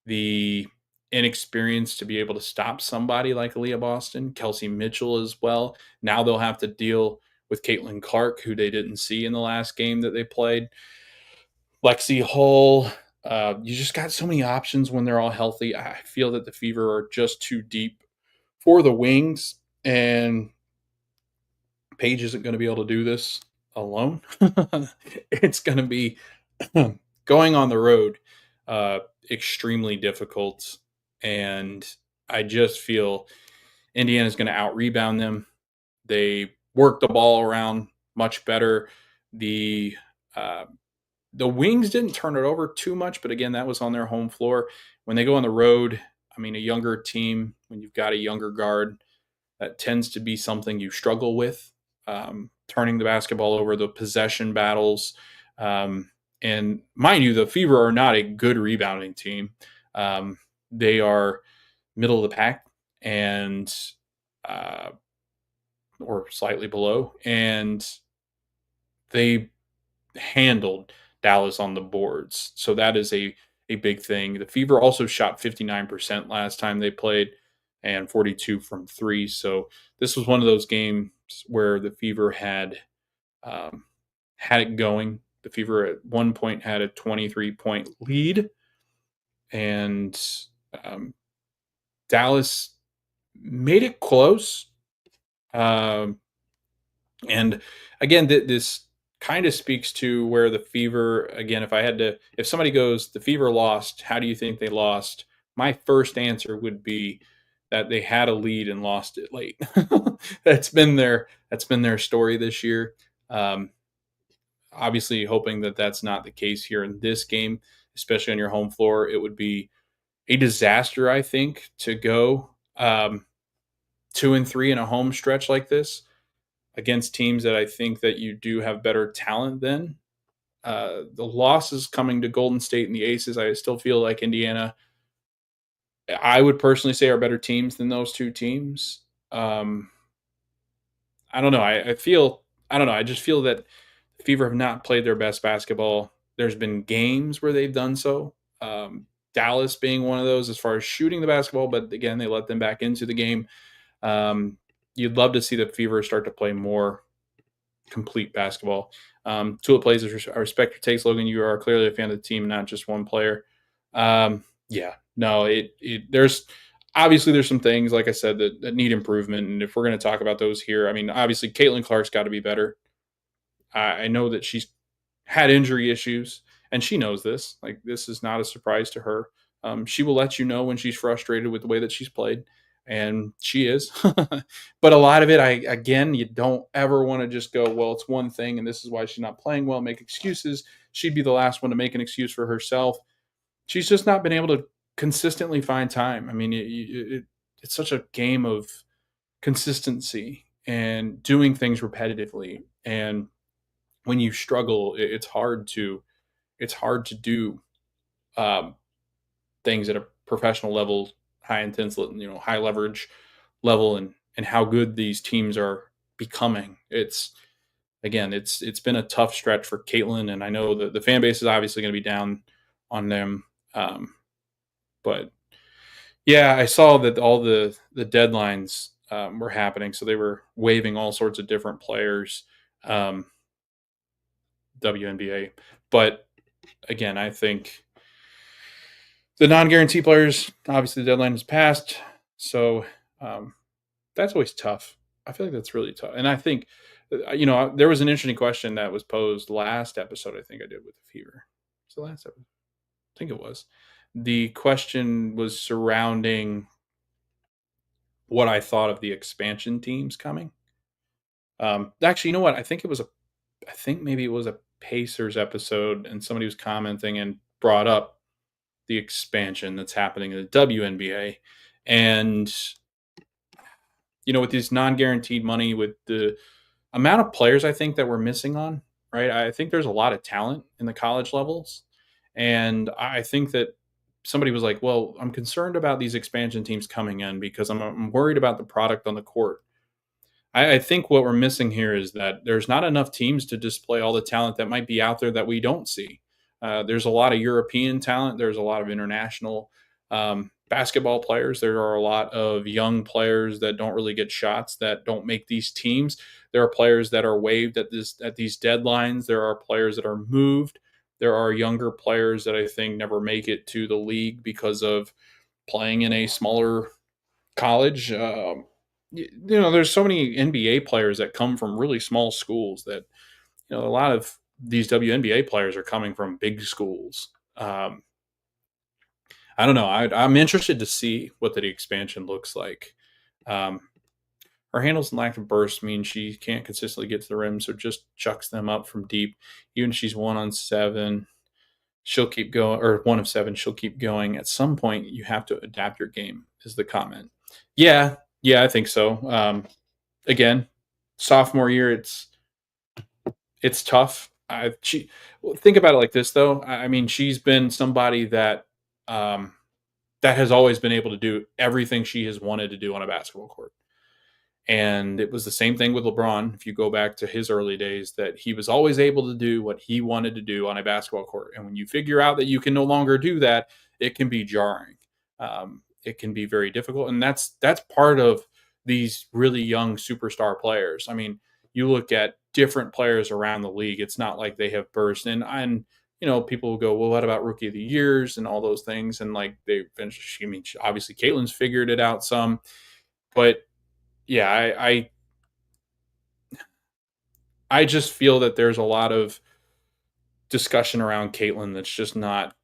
the inexperience to be able to stop somebody like Aaliyah Boston, Kelsey Mitchell as well. Now they'll have to deal with Caitlin Clark, who they didn't see in the last game that they played. Lexi Hull. You just got so many options when they're all healthy. I feel that the Fever are just too deep for the Wings, and Paige isn't going to be able to do this alone. It's going to be going on the road extremely difficult, and I just feel Indiana's going to out-rebound them. They work the ball around much better. The Wings didn't turn it over too much, but again, that was on their home floor. When they go on the road, I mean, a younger team, when you've got a younger guard, that tends to be something you struggle with, turning the basketball over, the possession battles. And mind you, the Fever are not a good rebounding team. They are middle of the pack and or slightly below, and they handled Dallas on the boards. So that is a big thing. The Fever also shot 59% last time they played and 42 from three. So this was one of those games where the Fever had it going. The Fever at one point had a 23-point lead, and Dallas made it close. And again, this kind of speaks to where the Fever, again, if somebody goes, the Fever lost, how do you think they lost? My first answer would be that they had a lead and lost it late. That's been their story this year. Obviously hoping that that's not the case here in this game, especially on your home floor. It would be a disaster, I think, to go 2-3 in a home stretch like this against teams that I think that you do have better talent than. The losses coming to Golden State and the Aces, I still feel like Indiana, I would personally say, are better teams than those two teams. I don't know. I don't know. I just feel that the Fever have not played their best basketball. There's been games where they've done so. Dallas being one of those as far as shooting the basketball, but again, they let them back into the game. You'd love to see the Fever start to play more complete basketball. Tulip Plays, I respect your takes, Logan. You are clearly a fan of the team, not just one player. Yeah, no, there's obviously there's some things like I said that need improvement, and if we're going to talk about those here, I mean, obviously Caitlin Clark's got to be better. I know that she's had injury issues, and she knows this. Like this is not a surprise to her. She will let you know when she's frustrated with the way that she's played, and she is. But a lot of it, you don't ever want to just go, well, it's one thing, and this is why she's not playing well. Make excuses. She'd be the last one to make an excuse for herself. She's just not been able to consistently find time. I mean, it's such a game of consistency and doing things repetitively, and when you struggle, it's hard to do um, things at a professional level, high intense, high leverage level, and how good these teams are becoming. It's been a tough stretch for Caitlin, and I know that the fan base is obviously going to be down on them. But yeah, I saw that all the deadlines were happening, so they were waiving all sorts of different players. Um, WNBA, but again, I think the non-guarantee players, obviously, the deadline has passed, so um, that's always tough. I feel like that's really tough, and I think there was an interesting question that was posed last episode. I think I did with the Fever. Was the last episode? I think it was. The question was surrounding what I thought of the expansion teams coming. Actually, you know what? I think maybe it was a Pacers episode, and somebody was commenting and brought up the expansion that's happening in the WNBA. And, with these non guaranteed money, with the amount of players I think that we're missing on, right? I think there's a lot of talent in the college levels. And I think that somebody was like, well, I'm concerned about these expansion teams coming in because I'm worried about the product on the court. I think what we're missing here is that there's not enough teams to display all the talent that might be out there that we don't see. There's a lot of European talent. There's a lot of international basketball players. There are a lot of young players that don't really get shots, that don't make these teams. There are players that are waived at these deadlines. There are players that are moved. There are younger players that I think never make it to the league because of playing in a smaller college. There's so many NBA players that come from really small schools that, a lot of these WNBA players are coming from big schools. I don't know. I'm interested to see what the expansion looks like. Um, her handles and lack of burst mean she can't consistently get to the rim, so just chucks them up from deep. Even if she's 1 on 7, she'll keep going, or 1 of 7, she'll keep going. At some point, you have to adapt your game, is the comment. Yeah, yeah, I think so. Again, sophomore year, it's tough. Think about it like this though. I mean, she's been somebody um, that has always been able to do everything she has wanted to do on a basketball court. And it was the same thing with LeBron. If you go back to his early days, that he was always able to do what he wanted to do on a basketball court. And when you figure out that you can no longer do that, it can be jarring. It can be very difficult, and that's part of these really young superstar players. I mean, you look at different players around the league. It's not like they have burst, and people will go, well, what about rookie of the years and all those things? And like they, I mean, obviously Caitlin's figured it out some, but yeah, I just feel that there's a lot of discussion around Caitlin that's just not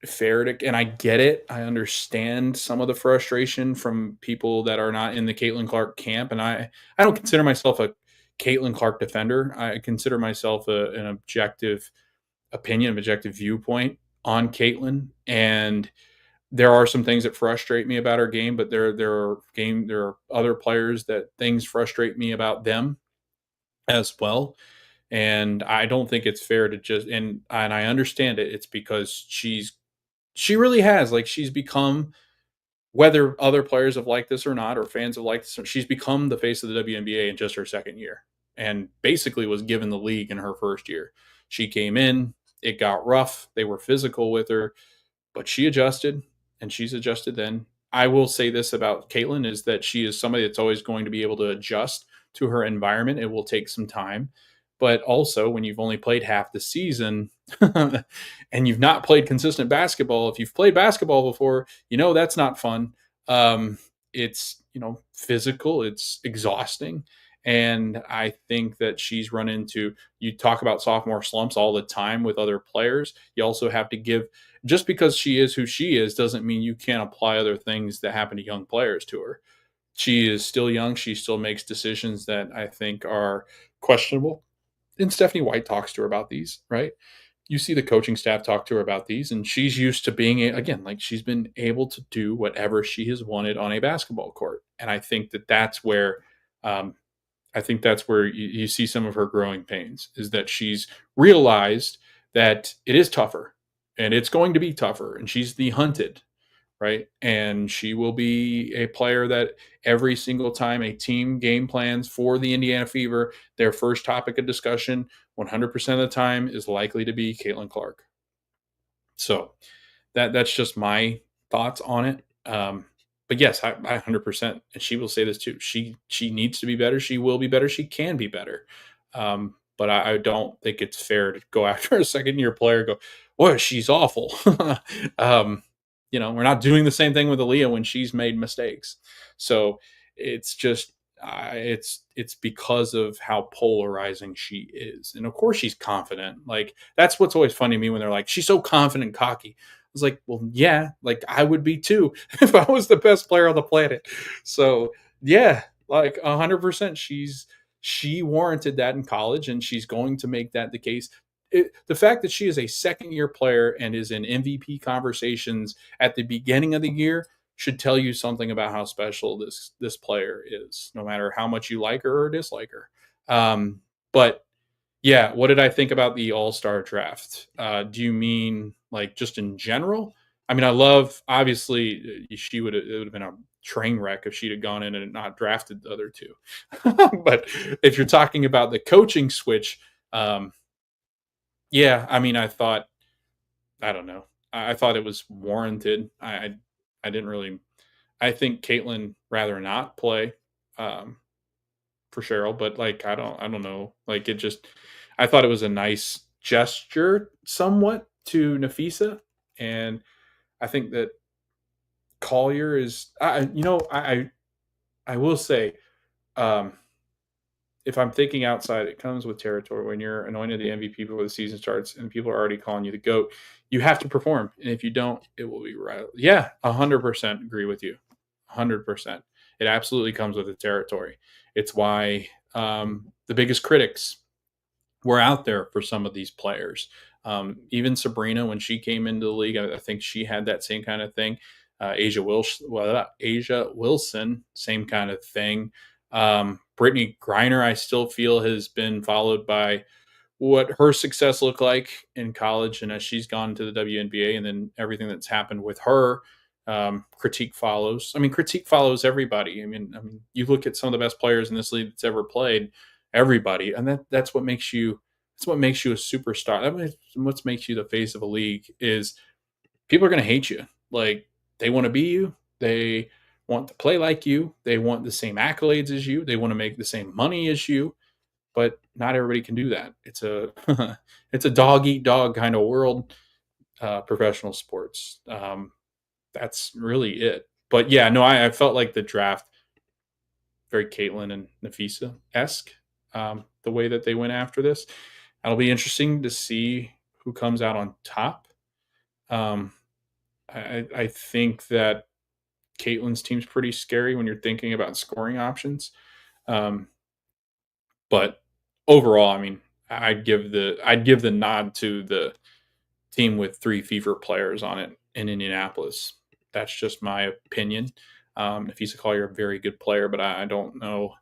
fair to, and I get it. I understand some of the frustration from people that are not in the Caitlin Clark camp, and I don't consider myself a Caitlin Clark defender. I consider myself an objective opinion, objective viewpoint on Caitlin, and there are some things that frustrate me about her game, but there are other players that things frustrate me about them as well. And I don't think it's fair to just, and I understand it. It's because she really has, like, she's become, whether other players have liked this or not, or fans have liked this, she's become the face of the WNBA in just her second year, and basically was given the league in her first year. She came in, it got rough, they were physical with her, but she adjusted, and she's adjusted then. I will say this about Caitlin is that she is somebody that's always going to be able to adjust to her environment. It will take some time, But also, when you've only played half the season and you've not played consistent basketball, if you've played basketball before, that's not fun. Um, it's physical, it's exhausting, and I think that she's run into. You talk about sophomore slumps all the time with other players. You also have to give, just because she is who she is doesn't mean you can't apply other things that happen to young players to her. She is still young. She still makes decisions that I think are questionable. And Stephanie White talks to her about these, right? You see the coaching staff talk to her about these, and she's used to being, again, like she's been able to do whatever she has wanted on a basketball court. And I think that that's where, um, you see some of her growing pains, is that she's realized that it is tougher and it's going to be tougher. And she's the hunted, right? And she will be a player that every single time a team game plans for the Indiana Fever, their first topic of discussion 100% of the time is likely to be Caitlin Clark. So that's just my thoughts on it. But yes, I 100%, and she will say this too. She needs to be better. She will be better. She can be better. But I don't think it's fair to go after a second year player. Go, boy, she's awful. We're not doing the same thing with Aaliyah when she's made mistakes. So it's just it's because of how polarizing she is, and of course she's confident. Like, that's what's always funny to me when they're like, she's so confident and cocky. I was like, well, yeah, like I would be too if I was the best player on the planet. So yeah, like 100%, she warranted that in college, and she's going to make that the case. The fact that she is a second year player and is in MVP conversations at the beginning of the year should tell you something about how special this player is, no matter how much you like her or dislike her. But yeah, what did I think about the All-Star draft? Do you mean like just in general? I mean, I love, obviously it would have been a train wreck if she'd have gone in and not drafted the other two. But if you're talking about the coaching switch, yeah, I mean, I don't know. I thought it was warranted. I didn't really. I think Caitlin rather not play um, for Cheryl, but like I don't know. Like, it just, I thought it was a nice gesture, somewhat, to Nafisa, and I think that Collier is. I will say, um, if I'm thinking outside, it comes with territory. When you're anointed the MVP before the season starts and people are already calling you the GOAT, you have to perform. And if you don't, it will be right. Yeah, 100% agree with you. 100%. It absolutely comes with the territory. It's why the biggest critics were out there for some of these players. Even Sabrina, when she came into the league, I think she had that same kind of thing. Asia Wilson, same kind of thing. Brittany Griner, I still feel, has been followed by what her success looked like in college, and as she's gone to the WNBA, and then everything that's happened with her, critique follows. I mean, critique follows everybody. I mean, you look at some of the best players in this league that's ever played, everybody, and that's what makes you. That's what makes you a superstar. What makes you the face of a league is people are going to hate you. Like, they want to be you. They want to play like you. They want the same accolades as you. They want to make the same money as you. But not everybody can do that. It's a it's a dog eat dog kind of world. Professional sports. That's really it. But yeah, no, I felt like the draft very Caitlin and Nafisa esque. The way that they went after this, it'll be interesting to see who comes out on top. Um, I think that Caitlin's team's pretty scary when you're thinking about scoring options. Um, but overall, I mean, I'd give the nod to the team with 3 Fever players on it in Indianapolis. That's just my opinion. If he's a Collier, a very good player, but I don't know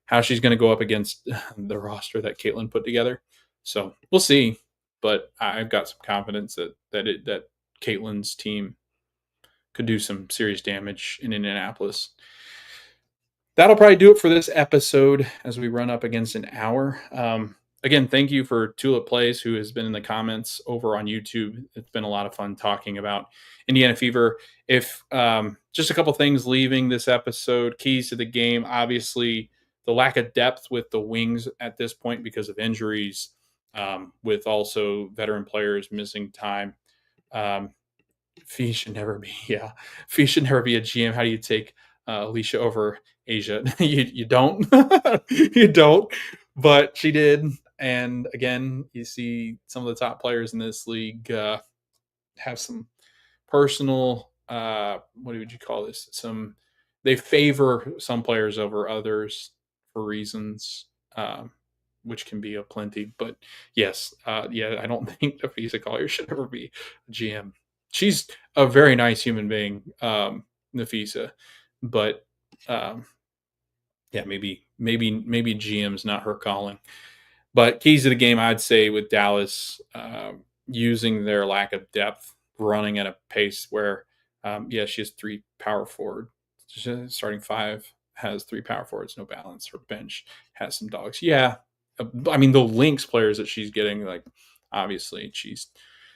how she's going to go up against the roster that Caitlin put together. So we'll see. But I've got some confidence that Caitlin's team could do some serious damage in Indianapolis. That'll probably do it for this episode as we run up against an hour. Again, thank you for Tulip Plays, who has been in the comments over on YouTube. It's been a lot of fun talking about Indiana Fever. If just a couple things leaving this episode, keys to the game, obviously the lack of depth with the wings at this point because of injuries, with also veteran players missing time. Um, Fee should never be, yeah. Fee should never be a GM. How do you take Alicia over Asia? You don't, you don't. But she did, and again, you see some of the top players in this league have some personal. What would you call this? They favor some players over others for reasons. Which can be a plenty, but yes, yeah, I don't think Nafisa Collier should ever be a GM. She's a very nice human being, Nafisa, but yeah, maybe GM's not her calling. But keys to the game, I'd say with Dallas, using their lack of depth, running at a pace where, yeah, she has three power forward, starting five has three power forwards, no balance. Her bench has some dogs. Yeah, I mean the Lynx players that she's getting, like obviously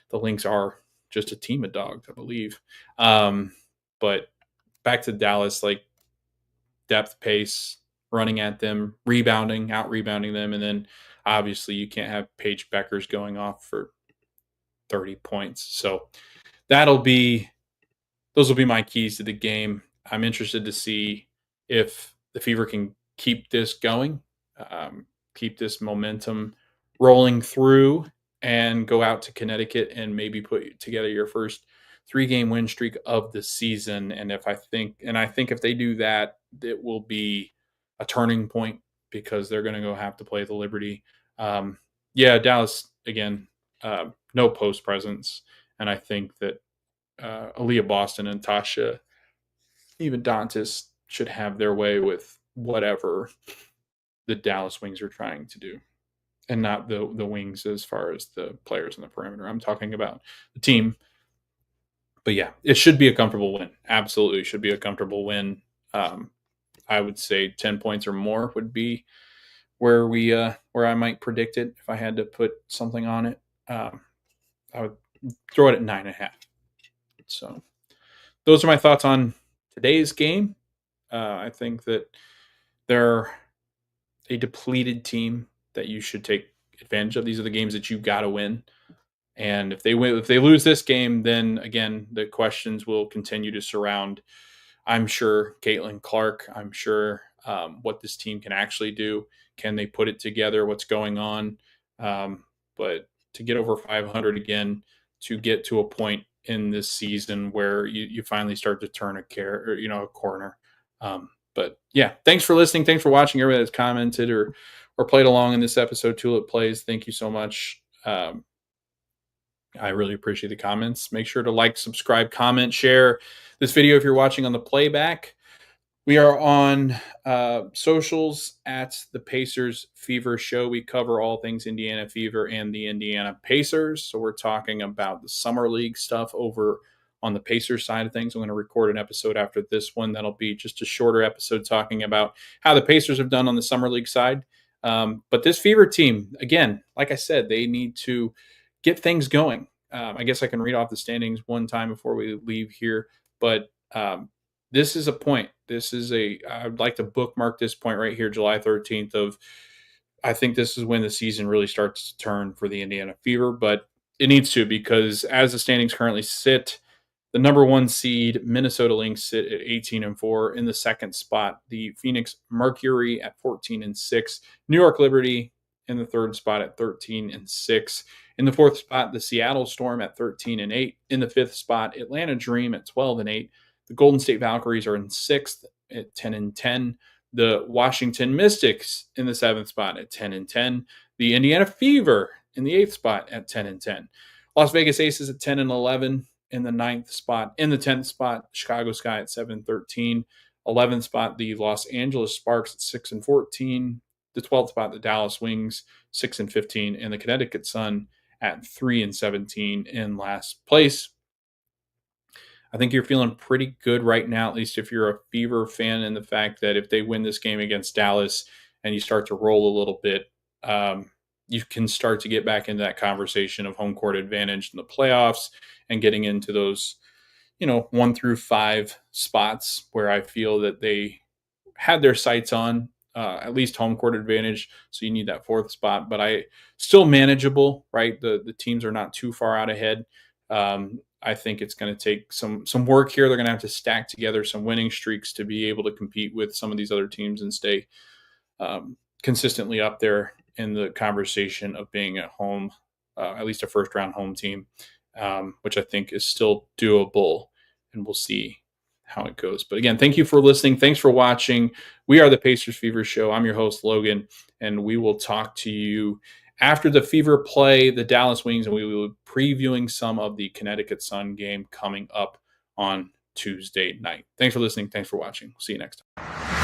the Lynx are just a team of dogs, I believe. But back to Dallas, like depth, pace, running at them, rebounding, out rebounding them, and then obviously you can't have Paige Beckers going off for 30 points. So that'll be those will be my keys to the game. I'm interested to see if the Fever can keep this going, keep this momentum rolling through, and go out to Connecticut and maybe put together your first 3-game win streak of the season. And I think if they do that, it will be a turning point because they're going to go have to play the Liberty. Yeah, Dallas again, no post presence, and I think that Aaliyah Boston and Tasha, even Dantas, should have their way with whatever the Dallas Wings are trying to do, and not the Wings as far as the players in the perimeter. I'm talking about the team. But yeah, it should be a comfortable win. Absolutely should be a comfortable win. I would say 10 points or more would be where I might predict it if I had to put something on it. I would throw it at 9.5. So those are my thoughts on today's game. I think that they're a depleted team that you should take advantage of. These are the games that you got to win. And if they lose this game, then again, the questions will continue to surround, I'm sure, Caitlin Clark. I'm sure what this team can actually do. Can they put it together? What's going on? But to get over 500 again, to get to a point in this season where you finally start to turn a corner. But yeah, thanks for listening. Thanks for watching. Everybody that's commented or played along in this episode, Tulip Plays. Thank you so much. I really appreciate the comments. Make sure to like, subscribe, comment, share this video if you're watching on the playback. We are on socials at the Pacers Fever Show. We cover all things Indiana Fever and the Indiana Pacers. So we're talking about the Summer League stuff over on the Pacers side of things. I'm going to record an episode after this one. That'll be just a shorter episode talking about how the Pacers have done on the Summer League side. But this Fever team, again, like I said, they need to get things going. I guess I can read off the standings one time before we leave here. But this is a point. I'd like to bookmark this point right here, July 13th of, I think this is when the season really starts to turn for the Indiana Fever, but it needs to, because as the standings currently sit, the number one seed, Minnesota Lynx, sit at 18-4. In the second spot, the Phoenix Mercury at 14-6. New York Liberty in the third spot at 13-6. In the fourth spot, the Seattle Storm at 13-8. In the fifth spot, Atlanta Dream at 12-8. The Golden State Valkyries are in sixth at 10-10. The Washington Mystics in the seventh spot at 10-10. The Indiana Fever in the eighth spot at 10-10. Las Vegas Aces at 10-11 in the ninth spot. In the 10th spot, Chicago Sky at 7-13. 11th spot, the Los Angeles Sparks at 6-14. The 12th spot, the Dallas Wings, 6-15. And the Connecticut Sun at 3-17 in last place. I think you're feeling pretty good right now, at least if you're a Fever fan, and the fact that if they win this game against Dallas and you start to roll a little bit, you can start to get back into that conversation of home court advantage in the playoffs and getting into those, 1 through 5 spots where I feel that they had their sights on at least home court advantage. So you need that fourth spot, but I still manageable, right? The teams are not too far out ahead. I think it's going to take some work here. They're going to have to stack together some winning streaks to be able to compete with some of these other teams and stay consistently up there in the conversation of being at home, at least a first round home team, which I think is still doable, and we'll see how it goes. But again, thank you for listening. Thanks for watching. We are the Pacers Fever Show. I'm your host, Logan, and we will talk to you after the Fever play the Dallas Wings, and we will be previewing some of the Connecticut Sun game coming up on Tuesday night. Thanks for listening. Thanks for watching. See you next time.